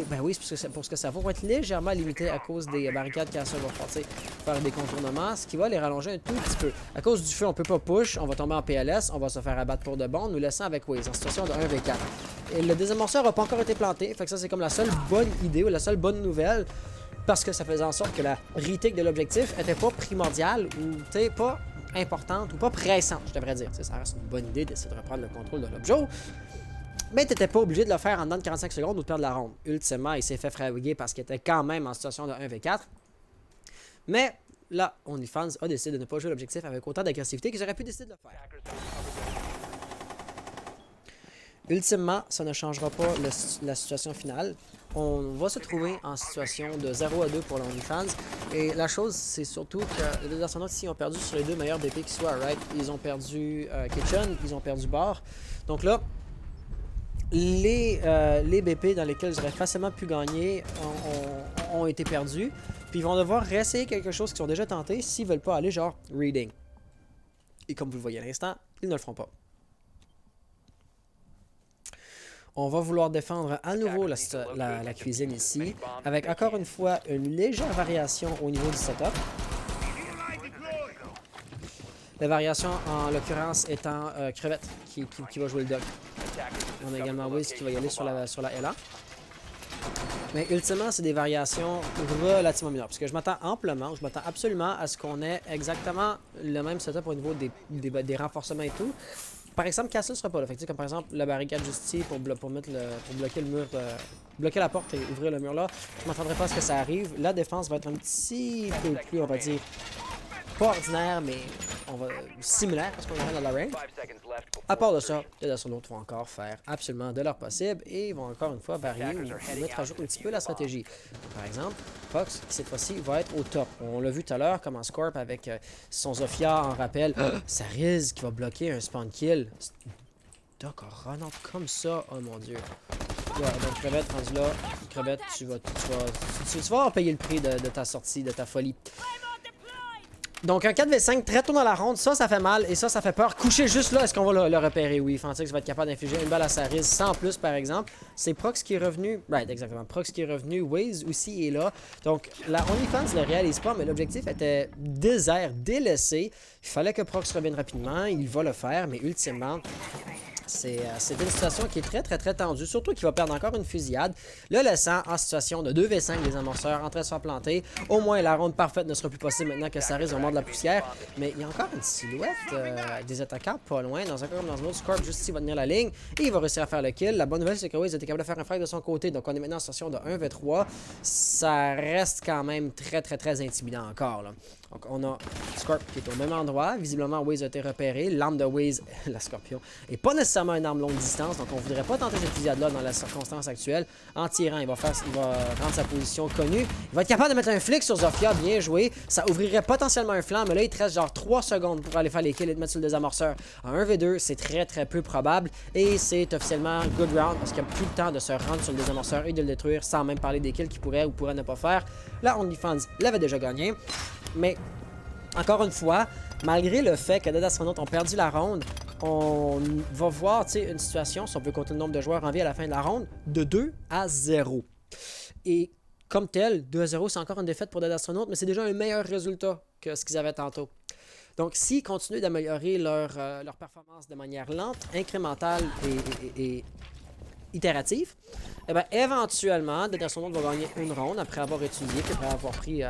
ben oui, pour ce que ça va être légèrement limité à cause des barricades qu'Assa va faire des contournements, ce qui va les rallonger un tout petit peu. À cause du feu, on peut pas push, on va tomber en PLS, on va se faire abattre pour de bon, nous laissant avec Waze en situation de 1v4. Et le désamorceur n'a pas encore été planté, fait que ça c'est comme la seule bonne idée ou la seule bonne nouvelle, parce que ça faisait en sorte que la retake de l'objectif était pas primordiale ou pas importante ou pas pressante, je devrais dire. T'sais, ça reste une bonne idée d'essayer de reprendre le contrôle de l'objet, mais t'étais pas obligé de le faire en dedans de 45 secondes ou de perdre la ronde. Ultimement, il s'est fait fraguer parce qu'il était quand même en situation de 1v4. Mais là, OnlyFans a décidé de ne pas jouer l'objectif avec autant d'agressivité qu'ils auraient pu décider de le faire. Ultimement, ça ne changera pas la situation finale. On va se trouver en situation de 0-2 pour l'OnlyFans. Et la chose, c'est surtout que les astronautes ici ont perdu sur les deux meilleurs BP qui soient, right? Ils ont perdu Kitchen, ils ont perdu Bar. Donc là, les BP dans lesquels ils auraient facilement pu gagner ont été perdus. Puis ils vont devoir réessayer quelque chose qu'ils ont déjà tenté s'ils veulent pas aller genre reading. Et comme vous le voyez à l'instant, ils ne le feront pas. On va vouloir défendre à nouveau la cuisine ici, avec encore une fois une légère variation au niveau du setup. La variation en l'occurrence étant Crevette qui va jouer le dock. On a également Wiz qui va y aller sur la LA. Mais ultimement, c'est des variations relativement mineures. Parce que je m'attends absolument à ce qu'on ait exactement le même setup au niveau des renforcements et tout. Par exemple, Castle ne sera pas là. Fait, comme par exemple la barricade juste ici pour bloquer le mur, bloquer la porte et ouvrir le mur là. Je m'attendrai pas à ce que ça arrive. La défense va être un petit peu plus, on va dire, pas ordinaire, mais on va similaire parce qu'on est dans la range. À part de ça, les astronautes vont encore faire absolument de leur possible et ils vont encore une fois varier ou mettre à jour un petit peu la stratégie. Par exemple, Fox, cette fois-ci, va être au top. On l'a vu tout à l'heure, comme en Scorp avec son Zofia en rappel. Sariz qui va bloquer un spawn kill. Doc rentre comme ça, oh mon dieu. Ouais, donc Crevette, rendu là, Crevette, tu vas en payer le prix de ta sortie, de ta folie. Donc un 4v5 très tôt dans la ronde, ça fait mal et ça fait peur. Coucher juste là, est-ce qu'on va le repérer? Oui, Fantix va être capable d'infliger une balle à Sariz sans plus par exemple. C'est Prox qui est revenu, right, exactement, Prox qui est revenu, Waze aussi est là. Donc la OnlyFans ne le réalise pas, mais l'objectif était désert, délaissé. Il fallait que Prox revienne rapidement, il va le faire, mais ultimement... C'est une situation qui est très tendue, surtout qu'il va perdre encore une fusillade, le laissant en situation de 2v5 des amorceurs en train de se faire planter. Au moins la ronde parfaite ne sera plus possible maintenant que Sariz va mordre de la poussière. Mais il y a encore une silhouette des attaquants pas loin, dans un cas comme dans un autre. Scorp juste ici va tenir la ligne et il va réussir à faire le kill. La bonne nouvelle c'est que Waze a été capable de faire un frag de son côté, donc on est maintenant en situation de 1v3. Ça reste quand même très intimidant encore là. Donc on a Scorp qui est au même endroit. Visiblement, Waze a été repéré. L'arme de Waze, la Scorpion, n'est pas nécessairement une arme longue distance. Donc on ne voudrait pas tenter cette fusillade-là dans la circonstance actuelle. En tirant, il va rendre sa position connue. Il va être capable de mettre un flic sur Zofia. Bien joué. Ça ouvrirait potentiellement un flanc. Mais là, il te reste genre 3 secondes pour aller faire les kills et te mettre sur le désamorceur. En 1v2, c'est très peu probable. Et c'est officiellement good round parce qu'il n'y a plus le temps de se rendre sur le désamorceur et de le détruire sans même parler des kills qu'il pourrait ou pourrait ne pas faire. La OnlyFans l'avait déjà gagné. Mais, encore une fois, malgré le fait que les astronautes ont perdu la ronde, on va voir une situation, si on veut compter le nombre de joueurs en vie à la fin de la ronde, de 2-0. Et comme tel, 2-0, c'est encore une défaite pour les astronautes, mais c'est déjà un meilleur résultat que ce qu'ils avaient tantôt. Donc, s'ils continuent d'améliorer leur performance de manière lente, incrémentale et itérative, et bien éventuellement, Dead Astronaut va gagner une ronde après avoir étudié, puis après avoir pris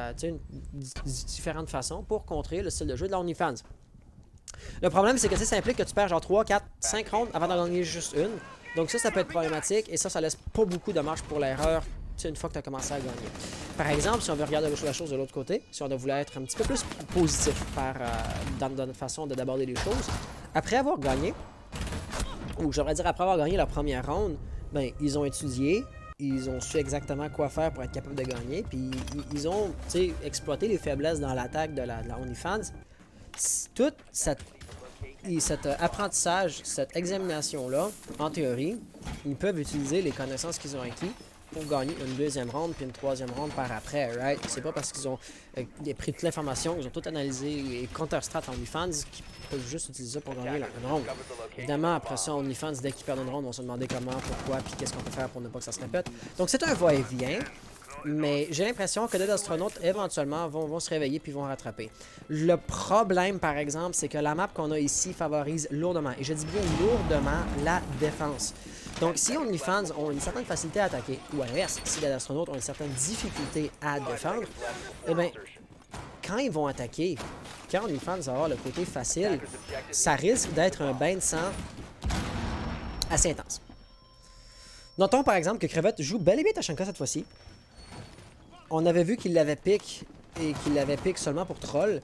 différentes façons pour contrer le style de jeu de la OnlyFans. Le problème, c'est que ça implique que tu perds genre 3, 4, 5 rondes avant d'en gagner juste une. Donc ça peut être problématique et ça laisse pas beaucoup de marge pour l'erreur une fois que tu as commencé à gagner. Par exemple, si on veut regarder la chose de l'autre côté, si on voulait être un petit peu plus positif dans notre façon d'aborder les choses, après avoir gagné, ou j'aimerais dire après avoir gagné la première ronde, ben ils ont étudié, ils ont su exactement quoi faire pour être capable de gagner, puis ils ont exploité les faiblesses dans l'attaque de la OnlyFans. Tout cet apprentissage, cette examination-là, en théorie, ils peuvent utiliser les connaissances qu'ils ont acquis pour gagner une deuxième ronde puis une troisième ronde par après, right? C'est pas parce qu'ils ont pris toute l'information, ils ont tout analysé et counter-strat OnlyFans qu'ils peuvent juste utiliser ça pour gagner une ronde. Évidemment, après ça, OnlyFans, dès qu'ils perdent une ronde, vont se demander comment, pourquoi, puis qu'est-ce qu'on peut faire pour ne pas que ça se répète. Donc c'est un va-et-vient. Mais j'ai l'impression que les astronautes, éventuellement, vont se réveiller puis vont rattraper. Le problème, par exemple, c'est que la map qu'on a ici favorise lourdement, et je dis bien lourdement, la défense. Donc, si OnlyFans ont une certaine facilité à attaquer, ou à l'inverse, si les astronautes ont une certaine difficulté à défendre, eh bien, quand ils vont attaquer, quand OnlyFans va avoir le côté facile, ça risque d'être un bain de sang assez intense. Notons, par exemple, que Crevette joue bel et bien Tachanka cette fois-ci. On avait vu qu'il l'avait pick et qu'il l'avait pick seulement pour troll.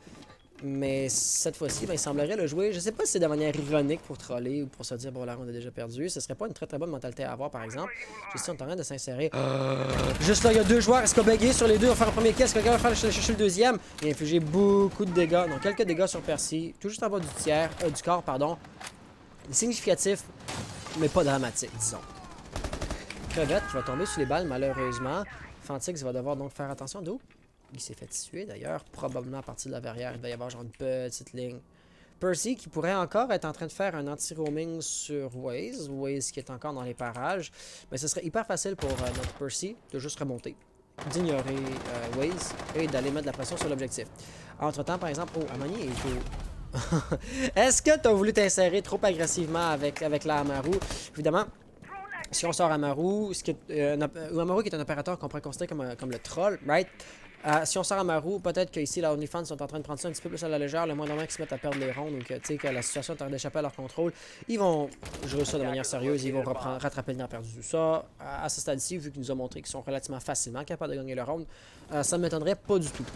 Mais cette fois-ci, ben, il semblerait le jouer. Je sais pas si c'est de manière ironique pour troller ou pour se dire bon là on a déjà perdu. Ce serait pas une très bonne mentalité à avoir par exemple. Juste si on est en train de s'insérer. Juste là, il y a deux joueurs. Est-ce qu'on va bégayer sur les deux? On va faire un premier kill. Est-ce que quelqu'un va faire chercher le deuxième? Il a infligé beaucoup de dégâts. Donc quelques dégâts sur Percy. Tout juste en bas du corps, pardon. Significatif, mais pas dramatique, disons. Crevette qui va tomber sur les balles malheureusement. Fantix va devoir donc faire attention d'où il s'est fait tuer d'ailleurs, probablement à partir de la verrière. Il va y avoir genre une petite ligne. Percy qui pourrait encore être en train de faire un anti-roaming sur Waze. Waze qui est encore dans les parages. Mais ce serait hyper facile pour notre Percy de juste remonter, d'ignorer Waze et d'aller mettre de la pression sur l'objectif. Entre temps, par exemple, Amani est au... Est-ce que tu as voulu t'insérer trop agressivement avec la Amaru? Évidemment. Si on sort Amaru, Amaru qui est un opérateur qu'on pourrait considérer comme le troll, right? Si on sort Amaru, peut-être qu'ici, la OnlyFans sont en train de prendre ça un petit peu plus à la légère, le moins normal qu'ils se mettent à perdre les rondes ou que la situation est en train d'échapper à leur contrôle. Ils vont jouer ça de manière sérieuse, ils vont rattraper le temps perdu. Ça, à ce stade-ci, vu qu'ils nous ont montré qu'ils sont relativement facilement capables de gagner leur ronde, ça ne m'étonnerait pas du tout.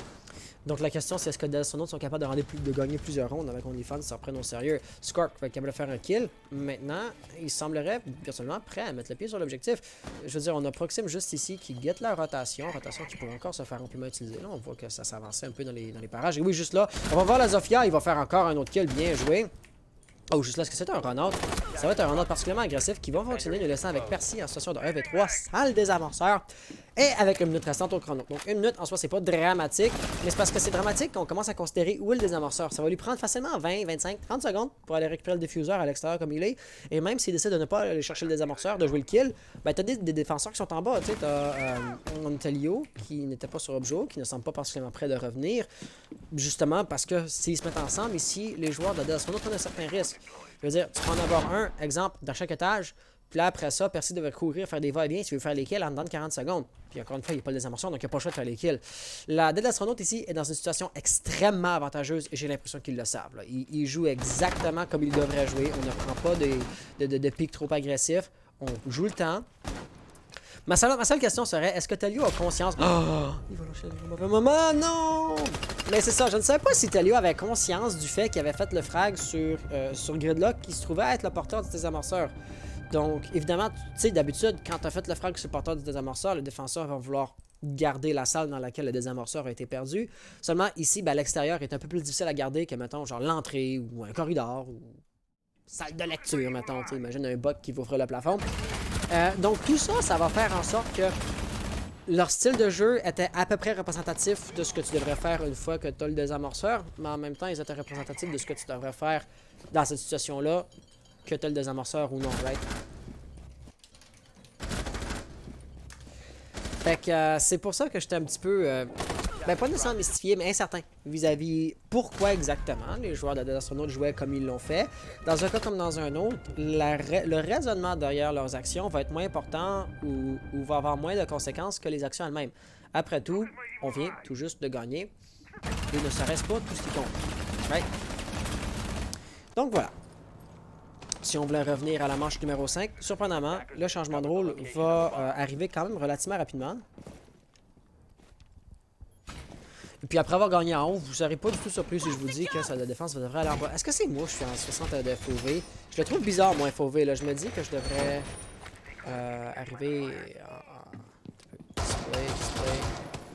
Donc la question c'est est-ce que les astronautes sont capables de gagner plusieurs rondes avec OnlyFans, ça reprenne au sérieux. Scorp va être capable de faire un kill. Maintenant, il semblerait personnellement prêt à mettre le pied sur l'objectif. Je veux dire, on a Proxime juste ici qui guette la rotation qui pourrait encore se faire amplement utiliser. Là, on voit que ça s'avançait un peu dans les parages. Et oui, juste là, on va voir la Zofia, il va faire encore un autre kill, bien joué. Oh, juste là, est-ce que c'est un run-out? Ça va être un run-out particulièrement agressif qui va fonctionner, nous laissant avec Percy en situation de 1v3, sale désamorceur, et avec une minute restante au chrono. Donc, une minute, en soi, c'est pas dramatique, mais c'est parce que c'est dramatique qu'on commence à considérer où est le désamorceur. Ça va lui prendre facilement 20, 25, 30 secondes pour aller récupérer le diffuseur à l'extérieur comme il est, et même s'il décide de ne pas aller chercher le désamorceur, de jouer le kill, ben t'as des défenseurs qui sont en bas, tu sais, t'as Ontelio qui n'était pas sur Objo, qui ne semble pas particulièrement prêt de revenir, justement parce que s'ils se mettent ensemble, ici, les joueurs de Astronaut prennent un certain risque. Je veux dire, tu peux en avoir un, exemple, dans chaque étage, puis là, après ça, Percy devrait courir, faire des va-et-vient, tu veux faire les kills en dedans de 40 secondes. Puis encore une fois, il n'y a pas de désamorçant, donc il n'y a pas le choix de faire les kills. La Dead Astronaut ici est dans une situation extrêmement avantageuse, et j'ai l'impression qu'ils le savent. Là. Ils jouent exactement comme ils devraient jouer. On ne prend pas de pics trop agressifs. On joue le temps. Ma seule question serait, est-ce que Talio a conscience... Oh, il va lâcher le mauvais moment, non! Mais c'est ça, je ne savais pas si Talio avait conscience du fait qu'il avait fait le frag sur Gridlock qui se trouvait être le porteur du désamorceur. Donc, évidemment, tu sais, d'habitude, quand tu as fait le frag sur le porteur du désamorceur, le défenseur va vouloir garder la salle dans laquelle le désamorceur a été perdu. Seulement, ici, ben, l'extérieur est un peu plus difficile à garder que, mettons, genre l'entrée ou un corridor ou salle de lecture, mettons. Imagine un bot qui va ouvrir le plafond. Donc tout ça, ça va faire en sorte que leur style de jeu était à peu près représentatif de ce que tu devrais faire une fois que tu as le désamorceur, mais en même temps, ils étaient représentatifs de ce que tu devrais faire dans cette situation-là, que tu as le désamorceur ou non, right? Fait que c'est pour ça que j'étais un petit peu ben pas nécessairement mystifié, mais incertain vis-à-vis pourquoi exactement les joueurs de Astronaut jouaient comme ils l'ont fait. Dans un cas comme dans un autre, le raisonnement derrière leurs actions va être moins important ou va avoir moins de conséquences que les actions elles-mêmes. Après tout, on vient tout juste de gagner et ne serait-ce pas tout ce qui compte. Right? Donc voilà. Si on voulait revenir à la manche numéro 5, surprenamment, le changement de rôle va arriver quand même relativement rapidement. Et puis après avoir gagné en haut, vous ne serez pas du tout surpris si je vous dis que ça, la défense devrait aller en bas. Est-ce que c'est moi je suis en 60 de FOV? Je le trouve bizarre, moi, FOV. Là. Je me dis que je devrais arriver en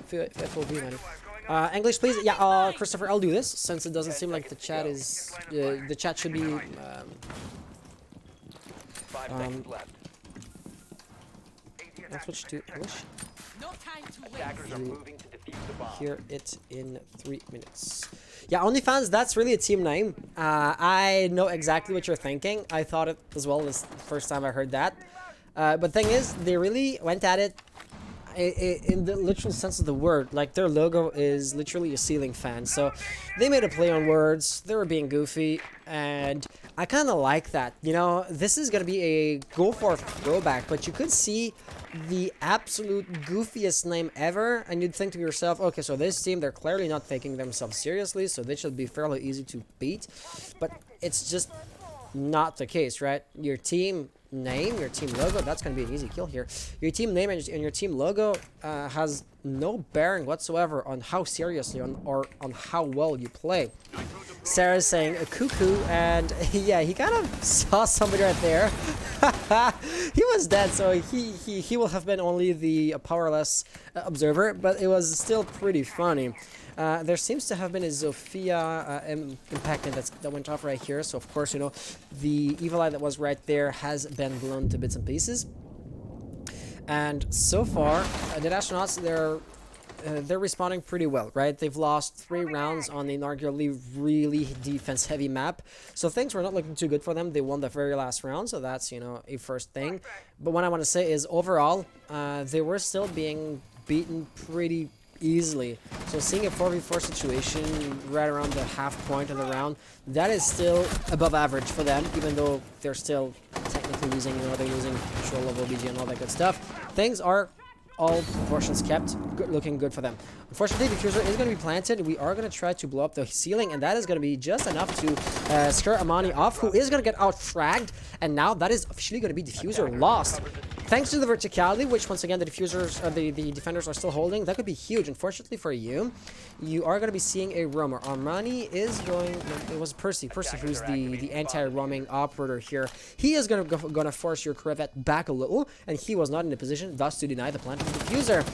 display. FOV, man. English, please. Yeah, Christopher, I'll do this since it doesn't seem like the chat is... the chat should be... I'll switch to English. Hear it in 3 minutes. Yeah, OnlyFans, that's really a team name. I know exactly what you're thinking. I thought it as well as the first time I heard that. But thing is, they really went at it in the literal sense of the word. Like, their logo is literally a ceiling fan. So they made a play on words. They were being goofy. And I kind of like that. You know, this is going to be a go for a throwback. But you could see the absolute goofiest name ever. And you'd think to yourself, okay, so this team, they're clearly not taking themselves seriously. So they should be fairly easy to beat. But it's just not the case, right? Your team name, your team logo, that's going to be an easy kill here. Your team name and your team logo has no bearing whatsoever on how seriously or on how well you play. Sarah's saying a cuckoo, and yeah, he kind of saw somebody right there. He was dead, so he will have been only the powerless observer, but it was still pretty funny. There seems to have been a Zofia impact that went off right here. So, of course, you know, the evil eye that was right there has been blown to bits and pieces. And so far, the astronauts, they're responding pretty well, right? They've lost 3 rounds on the inaugually really defense-heavy map. So things were not looking too good for them. They won the very last round, so that's, you know, a first thing. But what I want to say is, overall, they were still being beaten pretty easily. So seeing a 4v4 situation right around the half point of the round, that is still above average for them, even though they're still technically losing, you know, they're losing control of OBG and all that good stuff. Things are, all proportions kept, looking good for them. Unfortunately, the diffuser is going to be planted. We are going to try to blow up the ceiling, and that is going to be just enough to scare Amani off, who is going to get out-fragged, and now that is officially going to be diffuser lost. Thanks to the verticality, which once again the diffusers, the defenders are still holding, that could be huge. Unfortunately for you, you are going to be seeing a roamer. Armani is going. It was Percy, who's the anti-roaming operator here. He is going to force your Corvette back a little, and he was not in a position thus to deny the plant of the diffuser.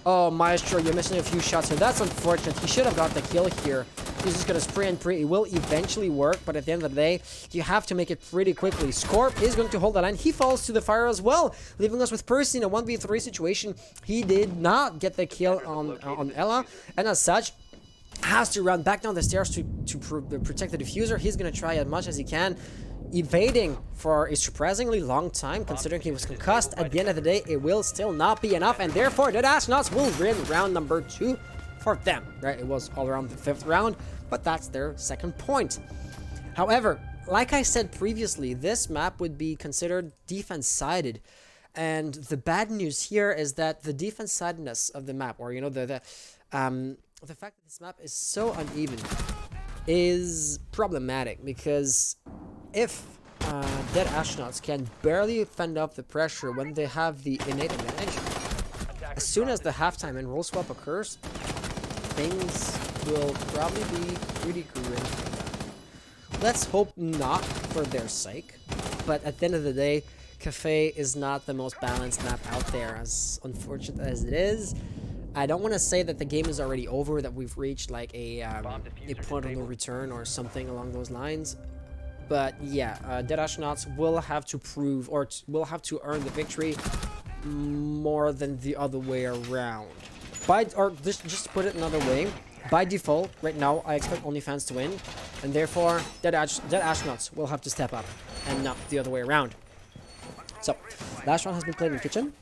Oh, Maestro, you're missing a few shots here. That's unfortunate. He should have got the kill here. He's just going to spray and pray. It will eventually work, but at the end of the day, you have to make it pretty quickly. Scorp is going to hold the line. He falls to the fire as well, leaving us with Percy in a 1v3 situation. He did not get the kill on Ella, and as such, has to run back down the stairs to protect the diffuser. He's going to try as much as he can, evading for a surprisingly long time, considering he was concussed. At the end of the day, it will still not be enough, and therefore, the astronauts will win round number 2 for them, right? It was all around the 5th round, but that's their second point. However, like I said previously, this map would be considered defense-sided, and the bad news here is that the defense-sidedness of the map, or, you know, the fact that this map is so uneven is problematic, because if dead astronauts can barely fend off the pressure when they have the innate advantage, as soon as the halftime and roll swap occurs, things will probably be pretty grim. Let's hope not for their sake, but at the end of the day, Kafe is not the most balanced map out there, as unfortunate as it is. I don't want to say that the game is already over, that we've reached like a point of no return or something along those lines. But yeah, dead astronauts will have to prove, or will have to earn the victory more than the other way around. Or just to put it another way, by default, right now, I expect OnlyFans to win, and therefore, dead astronauts will have to step up, and not the other way around. So, last round has been played in the kitchen.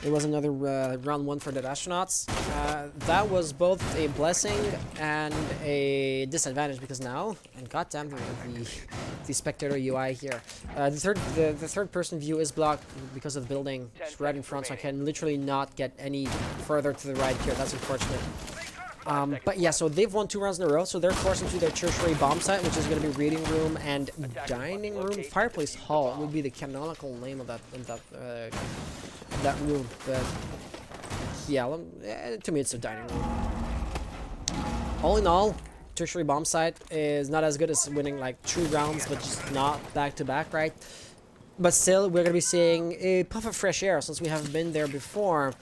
It was another round 1 for the astronauts. That was both a blessing and a disadvantage because now, and goddamn the spectator UI here, the third person view is blocked because of the building right in front, so I can literally not get any further to the right here. That's unfortunate. But yeah, so they've won 2 rounds in a row, so they're forced into their tertiary bomb site, which is going to be reading room and dining room. Fireplace hall would be the canonical name of that room, but yeah, to me it's a dining room. All in all, tertiary bomb site is not as good as winning like 2 rounds, but just not back to back, right? But still, we're going to be seeing a puff of fresh air since we haven't been there before.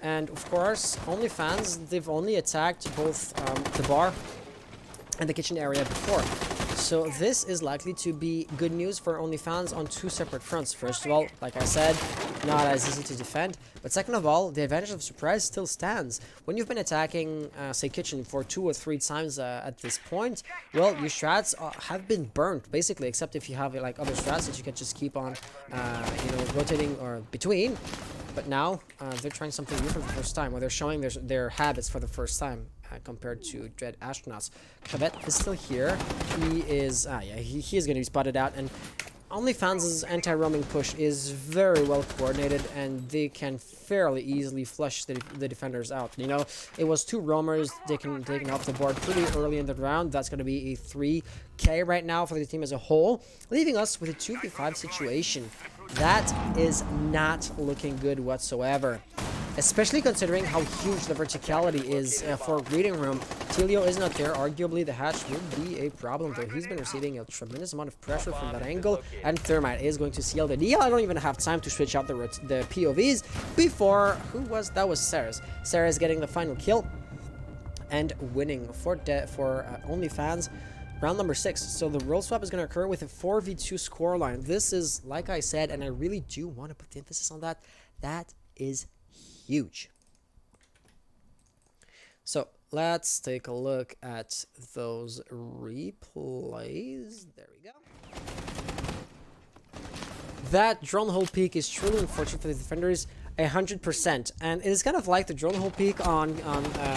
And of course, OnlyFans, they've only attacked both the bar and the kitchen area before. So this is likely to be good news for OnlyFans on 2 separate fronts. First of all, like I said, not as easy to defend. But second of all, the advantage of surprise still stands. When you've been attacking, say, kitchen for 2 or 3 times at this point, well, your strats have been burnt, basically, except if you have like other strats that you can just keep on, rotating or between. But now, they're trying something new for the first time, or they're showing their habits for the first time. Compared to Dread Astronauts. Kavet is still here. He is, he is going to be spotted out, and OnlyFans' anti-roaming push is very well coordinated, and they can fairly easily flush the defenders out. You know, it was 2 roamers taken off the board pretty early in the round. That's going to be a 3K right now for the team as a whole, leaving us with a 2v5 situation. That is not looking good whatsoever. Especially considering how huge the verticality is for reading room. Telio is not there. Arguably, the hatch would be a problem, though. He's been receiving a tremendous amount of pressure from that angle, and Thermite is going to seal the DAL. I don't even have time to switch out the POVs before... That was Sarah's. Sarah's getting the final kill and winning for OnlyFans. Round number 6. So the role swap is going to occur with a 4v2 scoreline. This is, like I said, and I really do want to put the emphasis on that, that is huge. So let's take a look at those replays. There we go. That drone hole peak is truly unfortunate for the defenders, 100%, and it is kind of like the drone hole peak on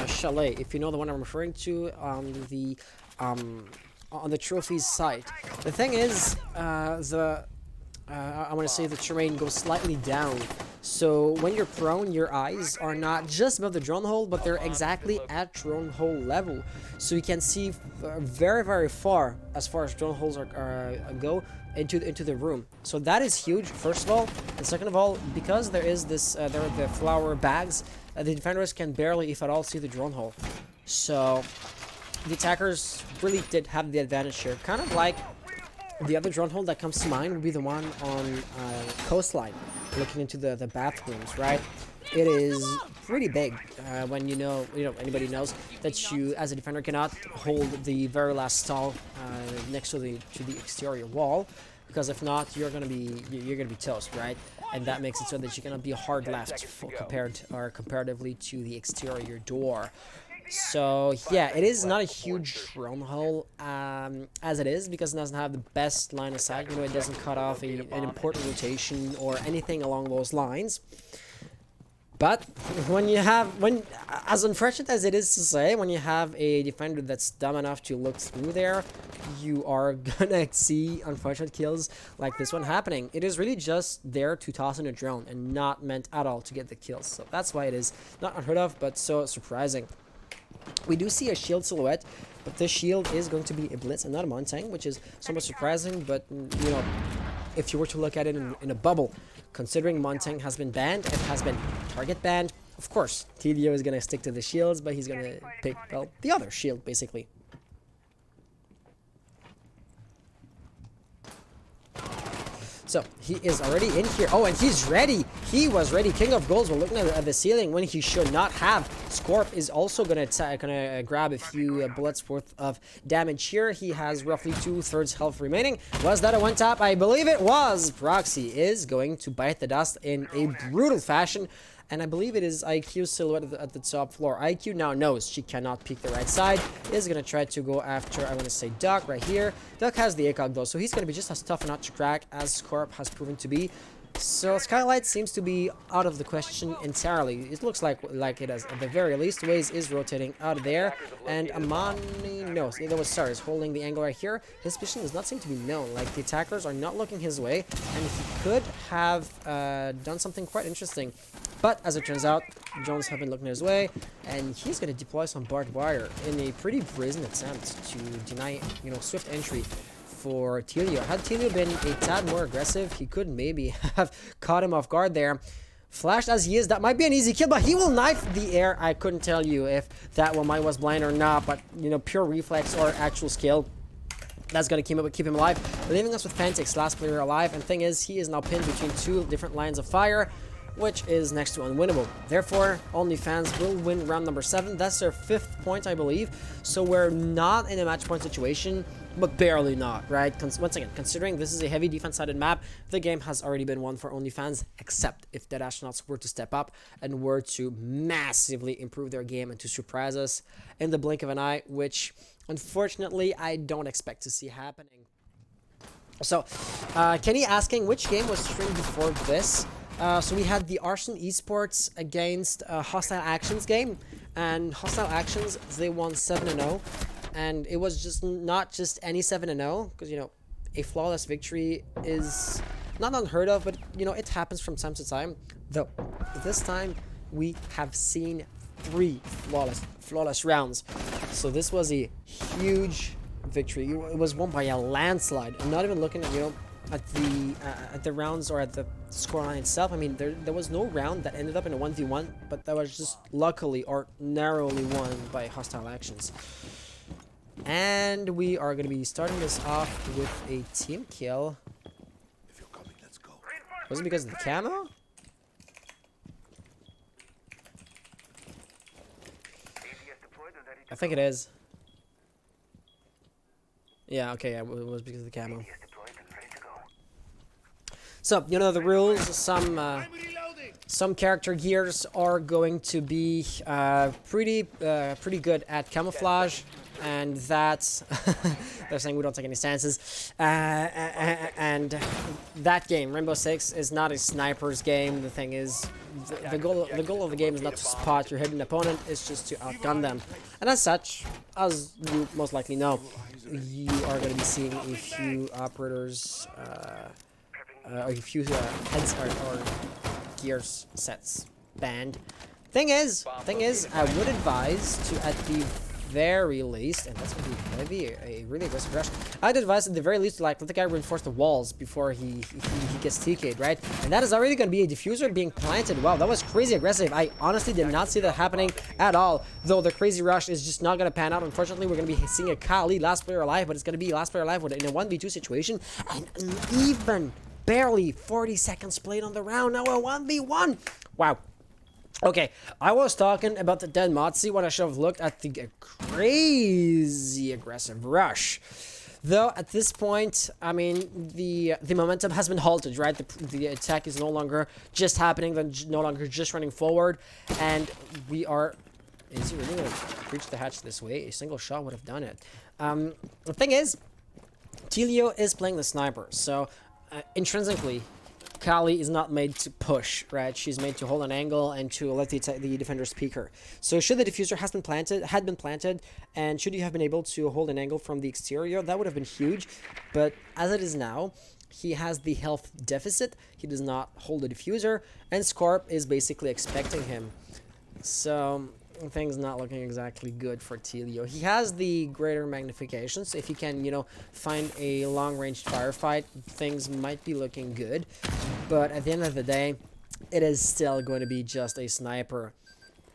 Chalet, if you know the one I'm referring to, on the trophies site. The thing is, I want to say the terrain goes slightly down. So when you're prone, your eyes are not just above the drone hole, but they're exactly at drone hole level. So you can see very, very far as drone holes go into the room. So that is huge, first of all. And second of all, because there is this, there are the flower bags, the defenders can barely, if at all, see the drone hole. So the attackers really did have the advantage here. Kind of like the other drone hole that comes to mind would be the one on Coastline, looking into the bathrooms, right? It is pretty big when anybody knows that you, as a defender, cannot hold the very last stall next to the exterior wall, because if not, you're gonna be toast, right? And that makes it so that you cannot be hard left comparatively to the exterior door. So yeah, it is not a huge drone hole as it is, because it doesn't have the best line of sight. You know, it doesn't cut off an important rotation or anything along those lines. But as unfortunate as it is to say, when you have a defender that's dumb enough to look through there, you are gonna see unfortunate kills like this one happening. It is really just there to toss in a drone and not meant at all to get the kills. So that's why it is not unheard of, but so surprising. We do see a shield silhouette, but this shield is going to be a blitz and not a Montang, which is somewhat surprising. But you know, if you were to look at it in a bubble, considering Montang has been banned and has been target banned, of course TDO is going to stick to the shields, but he's going to pick, well, the other shield basically. So he is already in here. Oh, and he's ready. He was ready. King of Golds. We're looking at the ceiling when he should not have. Scorp is also gonna grab a few bullets worth of damage here. He has roughly 2/3 health remaining. Was that a one tap? I believe it was. Proxy is going to bite the dust in a brutal fashion. And I believe it is IQ's silhouette at the top floor. IQ now knows she cannot peek the right side. Is going to try to go after, I want to say, Duck right here. Duck has the ACOG though, so he's going to be just as tough and not to crack as Scorp has proven to be. So Skylight seems to be out of the question entirely. It looks like it is. At the very least, Waze is rotating out of there, and Amani, no, there was Sars holding the angle right here. His position does not seem to be known. Like, the attackers are not looking his way, and he could have done something quite interesting. But as it turns out, Jones have been looking his way, and he's going to deploy some barbed wire in a pretty brazen attempt to deny, swift entry for Telio. Had Telio been a tad more aggressive, he could maybe have caught him off guard there. Flashed as he is, that might be an easy kill, but he will knife the air. I couldn't tell you if that one was blind or not, but, pure reflex or actual skill. That's going to keep him alive. Leaving us with Fantix, last player alive, and thing is, he is now pinned between two different lines of fire, which is next to unwinnable. Therefore, OnlyFans will win round number 7. That's their 5th point, I believe. So we're not in a match point situation, but barely not, right? Once again, considering this is a heavy defense-sided map, the game has already been won for OnlyFans, except if Dead Astronauts were to step up and were to massively improve their game and to surprise us in the blink of an eye, which, unfortunately, I don't expect to see happening. So, Kenny asking which game was streamed before this. So we had the Arson Esports against Hostile Actions game, and Hostile Actions, they won 7-0, and it was just not just any 7-0, because, a flawless victory is not unheard of, but, it happens from time to time, though this time we have seen 3 flawless rounds, so this was a huge victory. It was won by a landslide. I'm not even looking at, at the rounds or at the scoreline itself. I mean, there was no round that ended up in a 1v1, but that was just luckily or narrowly won by Hostile Actions. And we are going to be starting this off with a team kill. If you're coming, let's go. Was it because of the camo? I think it is. Yeah, okay, it was because of the camo. So, the rules, some character gears are going to be pretty good at camouflage, and that's they're saying we don't take any stances. And that game, Rainbow Six, is not a sniper's game. The thing is, the goal of the game is not to spot your hidden opponent, it's just to outgun them. And as such, as you most likely know, you are going to be seeing a few operators, a few heads or gears sets banned. Thing is, I would advise to, at the very least, and that's going to be a really aggressive rush, I'd advise at the very least to let the guy reinforce the walls before he gets TK'd, right? And that is already going to be a diffuser being planted. Wow, that was crazy aggressive. I honestly did not see that happening at all, though the crazy rush is just not going to pan out. Unfortunately, we're going to be seeing a Kali, last player alive, but it's going to be last player alive in a 1v2 situation, and even barely 40 seconds played on the round. Now a 1v1. Wow. Okay, I was talking about the dead Motzi when I should have looked at the crazy aggressive rush. Though at this point, I mean, the momentum has been halted, right? The attack is no longer just happening, then no longer just running forward, and we are. Is he really going to breach the hatch this way? A single shot would have done it. The thing is, Telio is playing the sniper, so intrinsically, Kali is not made to push, right? She's made to hold an angle and to let the defenders peek her. So should the diffuser had been planted, and should you have been able to hold an angle from the exterior, that would have been huge. But as it is now, he has the health deficit. He does not hold the diffuser, and Scorp is basically expecting him. So things not looking exactly good for Telio. He has the greater magnification, so if he can, find a long-range firefight, things might be looking good. But at the end of the day, it is still going to be just a sniper.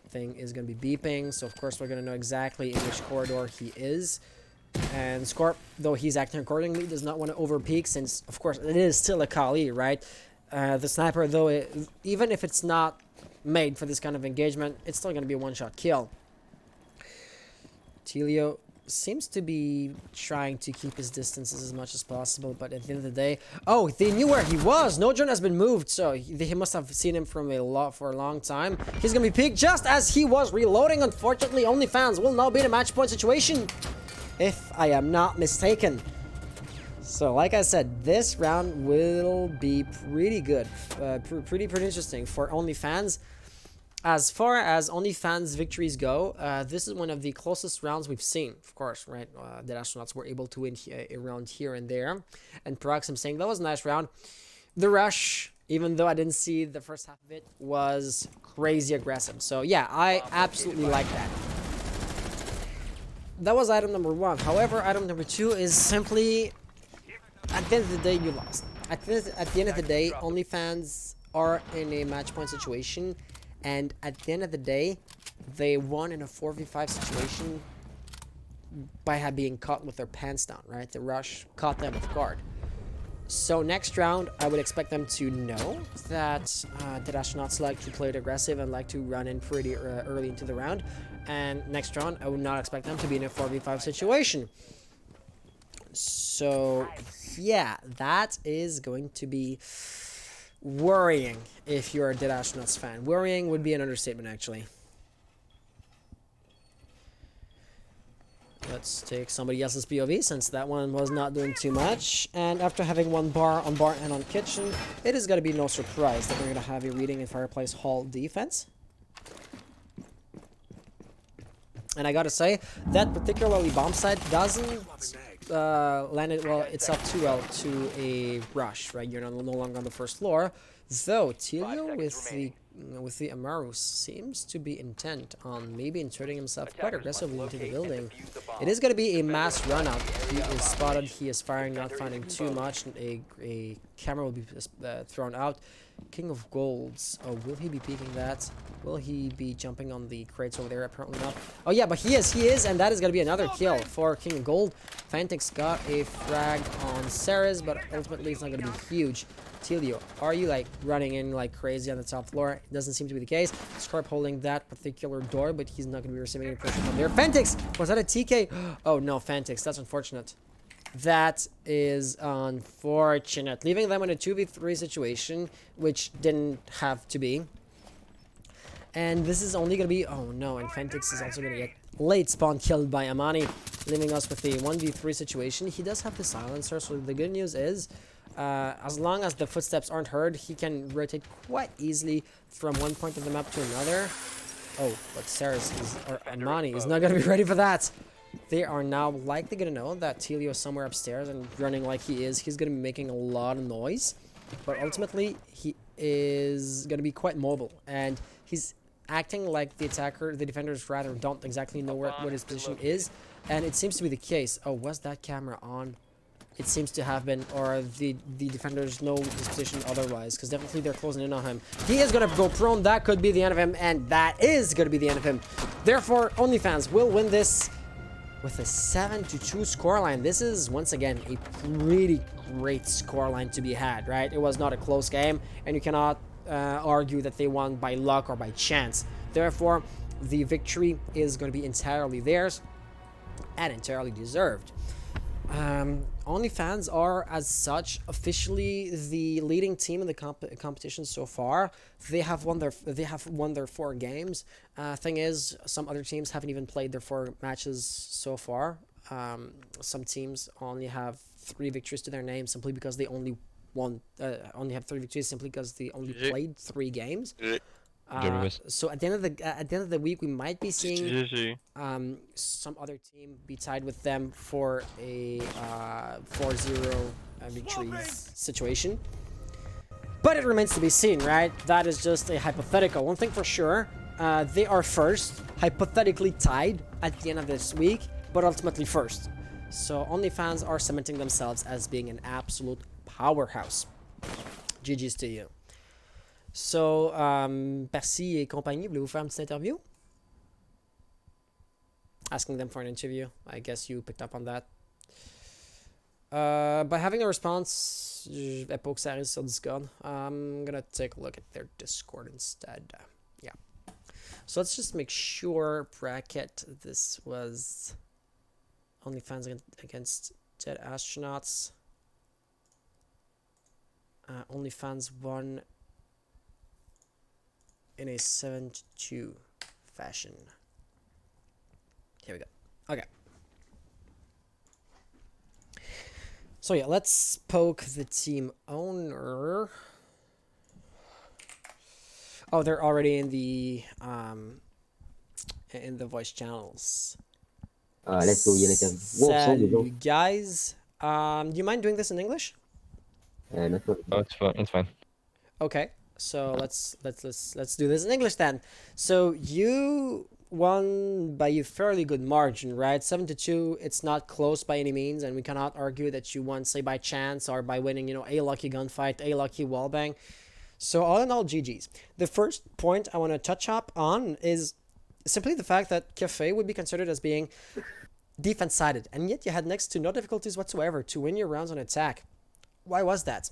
Thing is going to be beeping, so of course we're going to know exactly in which corridor he is. And Scorp, though he's acting accordingly, does not want to overpeak, since, of course, it is still a Kali, right? The sniper, though, even if it's not made for this kind of engagement, it's still going to be a one-shot kill. Telio seems to be trying to keep his distances as much as possible, but at the end of the day, oh, they knew where he was. No drone has been moved, so he must have seen him for a long time. He's going to be peeked just as he was reloading. Unfortunately, OnlyFans will now be in a match point situation, if I am not mistaken. So, like I said, this round will be pretty good, pretty interesting for OnlyFans. As far as OnlyFans victories go, this is one of the closest rounds we've seen, of course, right? The astronauts were able to win a round here and there. And Proxim saying that was a nice round. The rush, even though I didn't see the first half of it, was crazy aggressive. So yeah, I absolutely like that. That was item number 1. However, item number 2 is simply, at the end of the day, you lost. At the end of the day, OnlyFans are in a match point situation. And at the end of the day, they won in a 4v5 situation by being caught with their pants down, right? The rush caught them off guard. So next round, I would expect them to know that the astronauts like to play it aggressive and like to run in pretty early into the round. And next round, I would not expect them to be in a 4v5 situation. So yeah, that is going to be worrying if you're a Dead Astronauts fan. Worrying would be an understatement, actually. Let's take somebody else's POV, since that one was not doing too much. And after having one bar and on kitchen, it is going to be no surprise that we're going to have a reading in fireplace hall defense. And I gotta say, that particularly bomb site doesn't land it well itself too well to a rush, right? You're no longer on the first floor. Though Tilio with the Amaru seems to be intent on maybe inserting himself quite aggressively into the building. It is going to be a mass run out. He is spotted. He is firing, not finding too much. A camera will be thrown out. King of Golds. Oh, will he be peeking that? Will he be jumping on the crates over there? Apparently not. Oh yeah, but he is, and that is going to be another kill for King of Gold. Fantix got a frag on Ceres, but ultimately it's not going to be huge. Tilio, are you like running in like crazy on the top floor? It doesn't seem to be the case. Scarp holding that particular door, but he's not going to be receiving any pressure from there. Fantix! Was that a TK? Oh no, Fantix. That's unfortunate. That is unfortunate. Leaving them in a 2v3 situation, which didn't have to be. And this is only going to be... Oh no, and Fantix is also going to get late spawn killed by Amani, leaving us with a 1v3 situation. He does have the silencer, so the good news is... as long as the footsteps aren't heard, he can rotate quite easily from one point of the map to another. Oh, but Ceres or Amani is not going to be ready for that. They are now likely going to know that Tilio is somewhere upstairs and running like he is. He's going to be making a lot of noise. But ultimately, he is going to be quite mobile. And he's acting like the attacker, the defenders rather don't exactly know what his position is. And it seems to be the case. Oh, was that camera on? It seems to have been, or the defenders know his position otherwise, because definitely they're closing in on him. He is going to go prone. That could be the end of him, and that is going to be the end of him. Therefore, OnlyFans will win this with a 7-2 scoreline. This is, once again, a pretty great scoreline to be had, right? It was not a close game, and you cannot argue that they won by luck or by chance. Therefore, the victory is going to be entirely theirs and entirely deserved. OnlyFans are, as such, officially the leading team in the competition so far. They have won their 4 games. Thing is, some other teams haven't even played their 4 matches so far. Some teams only have 3 victories to their name simply because they only have 3 victories simply because they only played 3 games. So at the end of the week, we might be seeing some other team be tied with them for a 4-0 victory situation. But it remains to be seen, right? That is just a hypothetical. One thing for sure, they are first, hypothetically tied at the end of this week, but ultimately first. So OnlyFans are cementing themselves as being an absolute powerhouse. GG's to you. So, Percy et compagnie, voulez-vous faire une petite interview? Asking them for an interview. I guess you picked up on that. By having a response, Epoch Saris sur Discord, I'm gonna take a look at their Discord instead. Yeah. So let's just make sure, bracket, this was OnlyFans against Dead Astronauts. OnlyFans won in a 7-2 fashion. Here we go. Okay. So yeah, let's poke the team owner. Oh, they're already in the voice channels. Let's go, Unity. Whoa, solo, bro. Salut, guys. Do you mind doing this in English? Not sure. Oh, it's fine. It's fine. Okay, so let's do this in English then. So you won by a fairly good margin, right? 7-2. It's not close by any means, and we cannot argue that you won, say, by chance or by winning, a lucky gunfight, a lucky wallbang. So all in all, GG's. The first point I want to touch up on is simply the fact that Kafe would be considered as being defense-sided, and yet you had next to no difficulties whatsoever to win your rounds on attack. Why was that?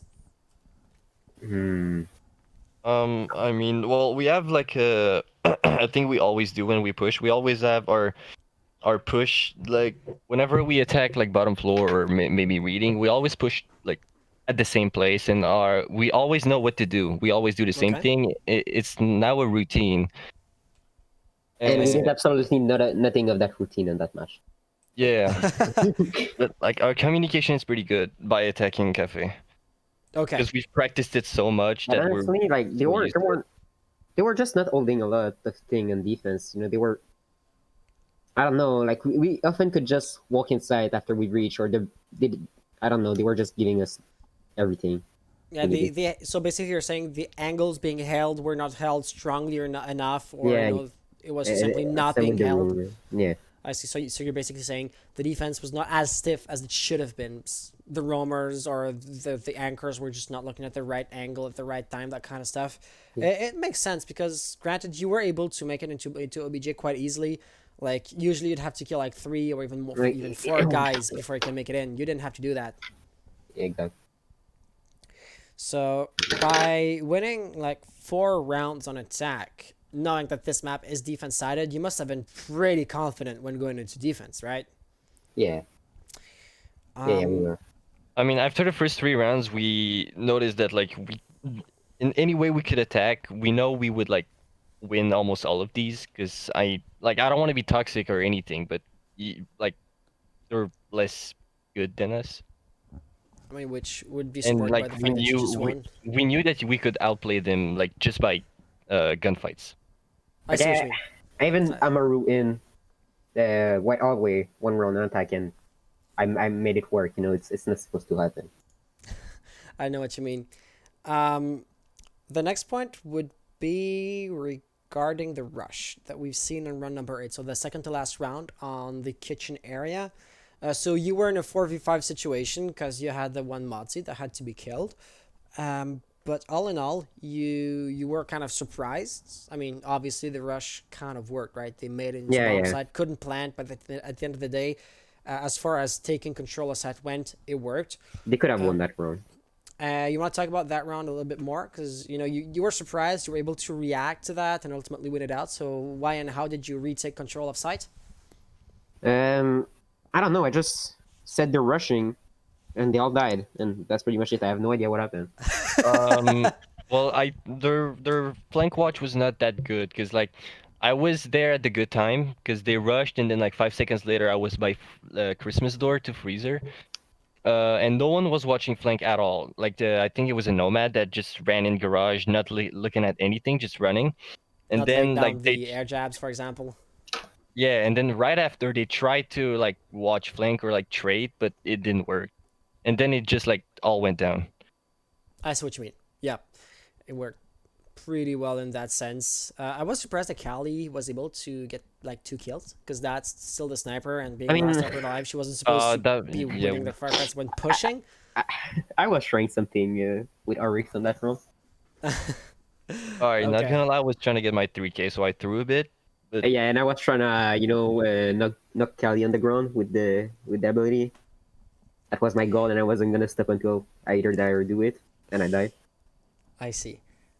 I mean, well, we have like a I think we always do when we push. We always have our push like whenever we attack like bottom floor or maybe reading, we always push like at the same place, and we always know what to do. We always do the same Okay. thing. It's now a routine. And we And did absolutely nothing of that routine in that match. yeah, but like our communication is pretty good by attacking Cafe Okay. because we've practiced it so much But that we're honestly, like we're used to it. they were just not holding a lot of thing in defense. They were. I don't know. Like we often could just walk inside after we reach, or I don't know. They were just giving us everything. Yeah, so basically you're saying the angles being held were not held strongly or not enough, or Yeah, it was simply not same being with the held. rule. Yeah. I see. So you're basically saying the defense was not as stiff as it should have been. The roamers or the anchors were just not looking at the right angle at the right time, that kind of stuff. It makes sense because granted you were able to make it into OBJ quite easily. Like usually you'd have to kill like 3 or even more, Like, even 4 guys before you can make it in. You didn't have to do that. Exactly. So by winning like 4 rounds on attack, knowing that this map is defense sided, you must have been pretty confident when going into defense, right? Yeah. Yeah, we were. I mean, after the first 3 rounds, we noticed that like in any way we could attack, we know we would like win almost all of these because I don't want to be toxic or anything, but like they're less good than us, I mean, which would be and supported like by the fact that you just won. we knew that we could outplay them like just by gunfights. I see what you mean. I even Amaru in the white all the way 1 round on attack, and I made it work. It's not supposed to happen. I know what you mean. The next point would be regarding the rush that we've seen in run number 8. So the second to last round on the kitchen area. So you were in a 4v5 situation because you had the one Mozi that had to be killed. But all in all, you were kind of surprised. I mean, obviously the rush kind of worked, right? They made it into the bomb site, couldn't plant, but at the end of the day, as far as taking control of site went, it worked. They could have won that round. You want to talk about that round a little bit more? Because, you were surprised, you were able to react to that and ultimately win it out. So why and how did you retake control of site? I don't know. I just said they're rushing, and they all died, and that's pretty much it. I have no idea what happened. Well, their flank watch was not that good because like I was there at the good time because they rushed, and then like 5 seconds later I was by Christmas door to freezer. And no one was watching flank at all. Like I think it was a nomad that just ran in garage, not looking at anything, just running. And Not then laying down like the air jabs, for example. yeah, and then right after they tried to like watch flank or like trade, but it didn't work. And then it just like all went down. I see what you mean. Yeah, it worked pretty well in that sense. I was surprised that Callie was able to get like 2 kills because that's still the sniper, and being last ever alive, she wasn't supposed to be winning the firefights when pushing. I was trying something with Oryx on that round. Alright, not Okay. gonna lie, I was trying to get my 3K, so I threw a bit. But Yeah, and I was trying to knock Callie on the ground with the ability. That was my goal, and I wasn't gonna stop until I either die or do it, and I died. I see.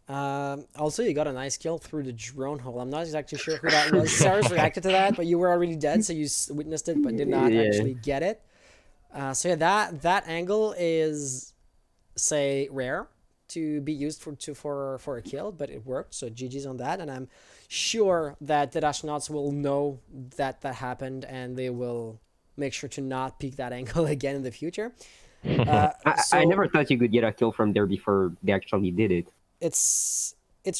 Also, you got a nice kill through the drone hole. I'm not exactly sure who that was. Sarah's reacted to that, but you were already dead, so you witnessed it, but did not actually get it. So yeah, that angle is, say, rare to be used for a kill, but it worked. So GG's on that, and I'm sure that the astronauts will know that happened, and they will make sure to not peek that angle again in the future. I never thought you could get a kill from there before they actually did it. It's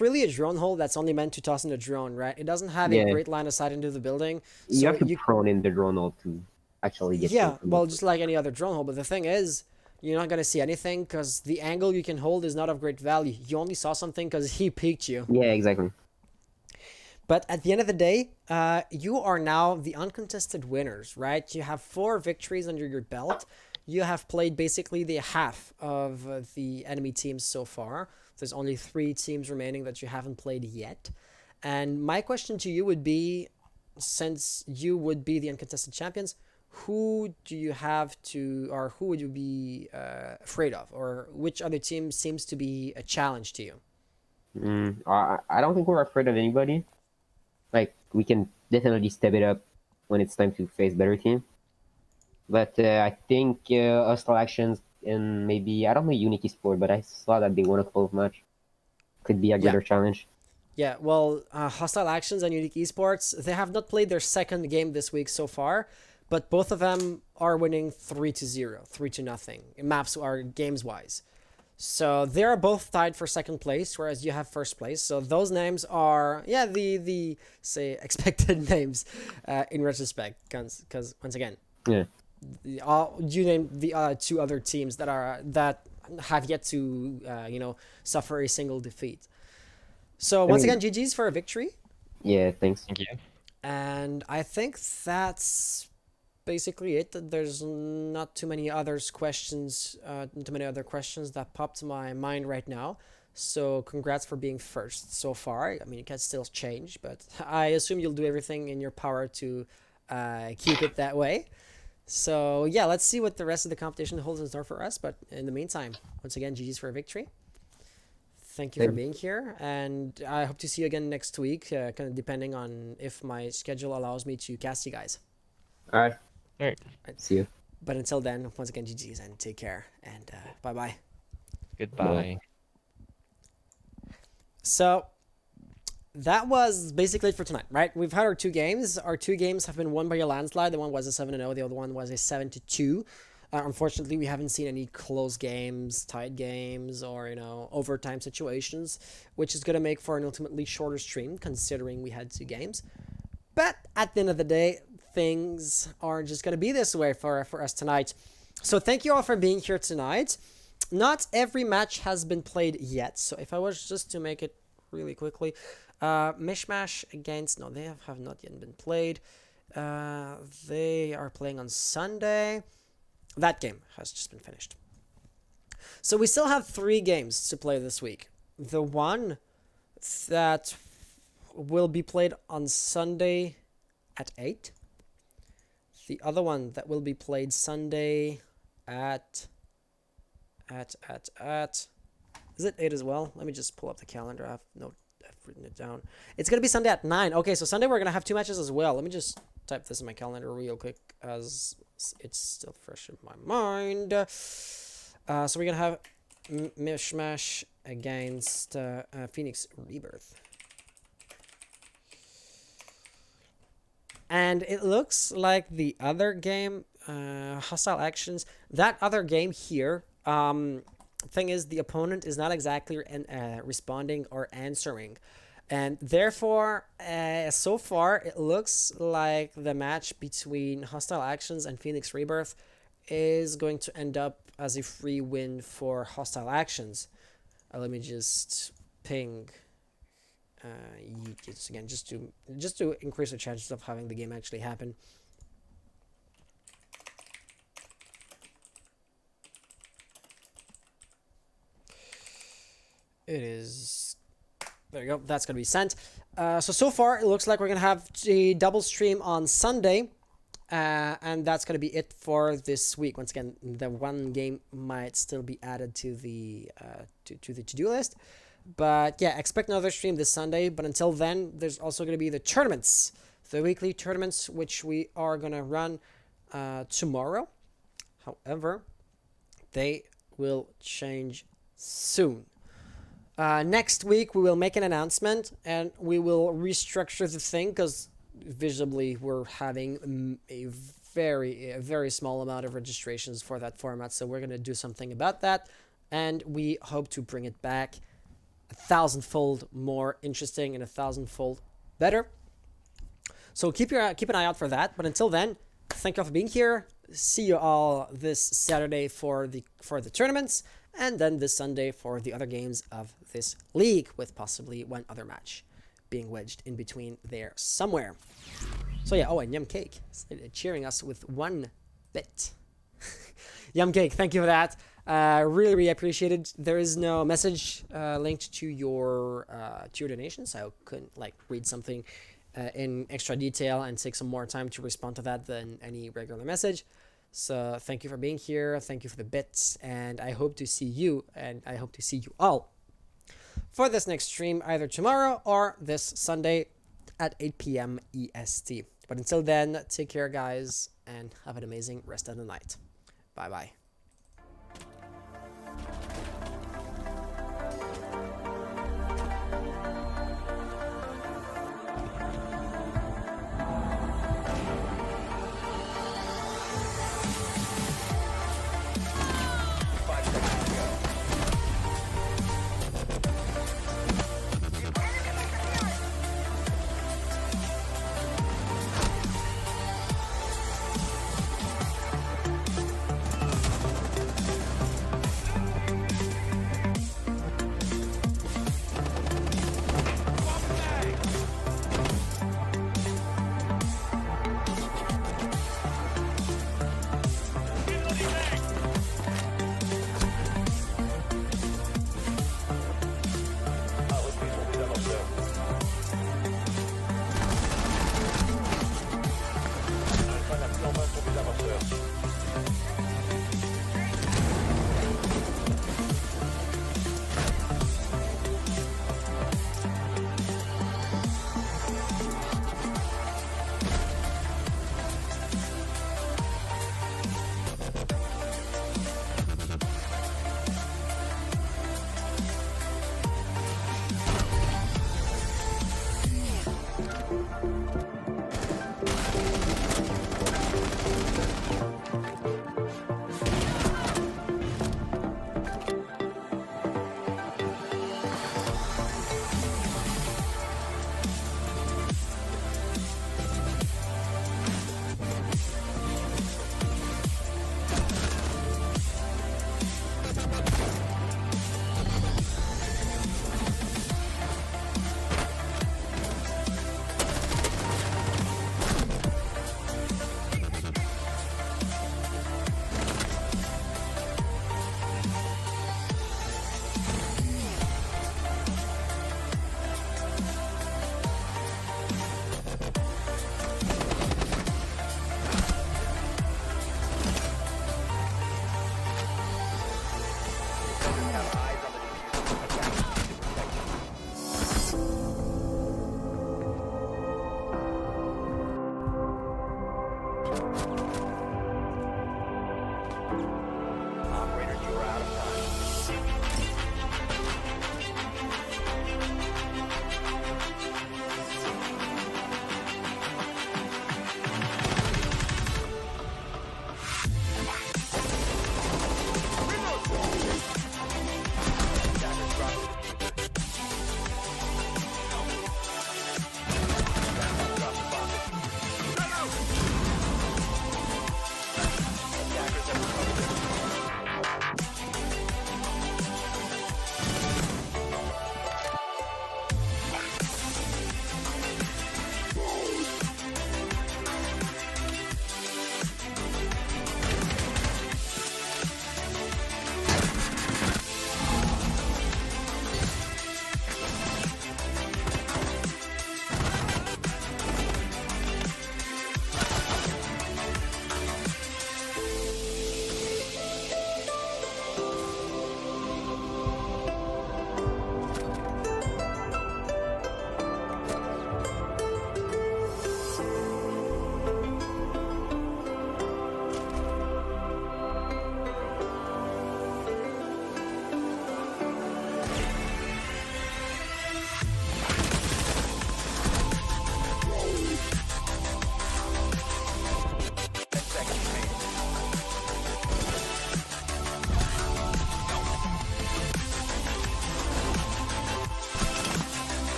really a drone hole that's only meant to toss in a drone, right? It doesn't have a Yeah. great line of sight into the building, You so have to prone in the drone hole to actually get yeah, kills from well, it. just like any other drone hole. But the thing is, you're not gonna see anything because the angle you can hold is not of great value. You only saw something because he peeked you. Yeah, exactly. But at the end of the day, you are now the uncontested winners, right? You have 4 victories under your belt. You have played basically the half of the enemy teams so far. There's only 3 teams remaining that you haven't played yet. And my question to you would be, since you would be the uncontested champions, who do you have to, or who would you be afraid of? Or which other team seems to be a challenge to you? I don't think we're afraid of anybody. Like, we can definitely step it up when it's time to face better team. But I think Hostile Actions and maybe, I don't know Unity Sport, but I saw that they won a 12 match. Could be a Yeah. greater challenge. Yeah, well, Hostile Actions and Unique Esports, they have not played their second game this week so far, but both of them are winning 3-0, 3-0. Maps are games-wise. So they are both tied for second place, whereas you have first place. So those names are, yeah, the say, expected names in retrospect, because once again, Yeah. you name the 2 other teams that have yet to, suffer a single defeat. So once mean- again, GG's for a victory. Yeah, thanks. Thank you. And I think that's basically it. There's not too many other questions that pop to my mind right now. So congrats for being first so far. I mean, it can still change, but I assume you'll do everything in your power to keep it that way. So yeah, let's see what the rest of the competition holds in store for us. But in the meantime, once again, GG's for a victory. Thank you for being here, and I hope to see you again next week, kind of depending on if my schedule allows me to cast you guys. All right. All right. See you. But until then, once again, GG's and take care, and bye-bye. Goodbye. So that was basically it for tonight, right? We've had our 2 games. Our 2 games have been won by a landslide. The one was a 7-0, the other one was a 7-2. Unfortunately, we haven't seen any close games, tied games, or overtime situations, which is going to make for an ultimately shorter stream, considering we had 2 games. But at the end of the day, things are just going to be this way for us tonight. So thank you all for being here tonight. Not every match has been played yet, so if I was just to make it really quickly, Mishmash against, no, they have not yet been played. They are playing on Sunday. That game has just been finished. So we still have 3 games to play this week. The one that will be played on Sunday at 8. The other one that will be played Sunday at is it 8 as well? Let me just pull up the calendar. I've written it down. It's going to be Sunday at 9. Okay, so Sunday we're going to have 2 matches as well. Let me just type this in my calendar real quick as it's still fresh in my mind. So we're going to have Mishmash against Phoenix Rebirth. And it looks like the other game, Hostile Actions, that other game here, thing is the opponent is not exactly responding or answering. And therefore, so far, it looks like the match between Hostile Actions and Phoenix Rebirth is going to end up as a free win for Hostile Actions. Let me just ping Yeet again, just to increase the chances of having the game actually happen. It is. There you go. That's going to be sent. So far, it looks like we're going to have a double stream on Sunday. And that's going to be it for this week. Once again, the one game might still be added to the to-do list. But yeah, expect another stream this Sunday. But until then, there's also going to be the tournaments. The weekly tournaments, which we are going to run tomorrow. However, they will change soon. Next week, we will make an announcement and we will restructure the thing because visibly we're having a very small amount of registrations for that format. So we're gonna do something about that, and we hope to bring it back 1,000-fold more interesting and 1,000-fold better. So keep an eye out for that. But until then, thank you all for being here. See you all this Saturday for the tournaments, and then this Sunday for the other games of this league, with possibly one other match being wedged in between there somewhere. So yeah, oh, and Yum Cake cheering us with 1 bit. Yum Cake, thank you for that. Really appreciated. There is no message linked to your donations. I couldn't read something in extra detail and take some more time to respond to that than any regular message. So thank you for being here. Thank you for the bits, and I hope to see you, and I hope to see you all for this next stream either tomorrow or this Sunday at 8 p.m. EST. But until then, take care, guys, and have an amazing rest of the night. Bye bye.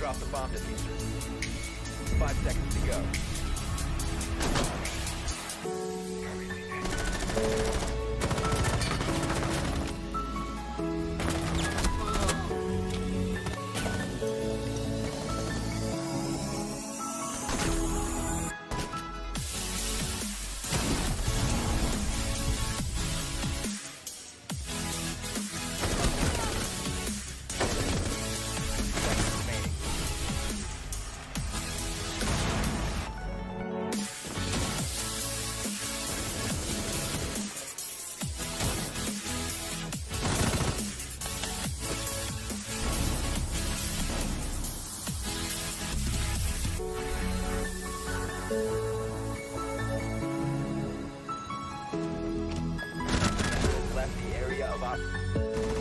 drop the bomb diffuser. 5 seconds to go. Left the area of op.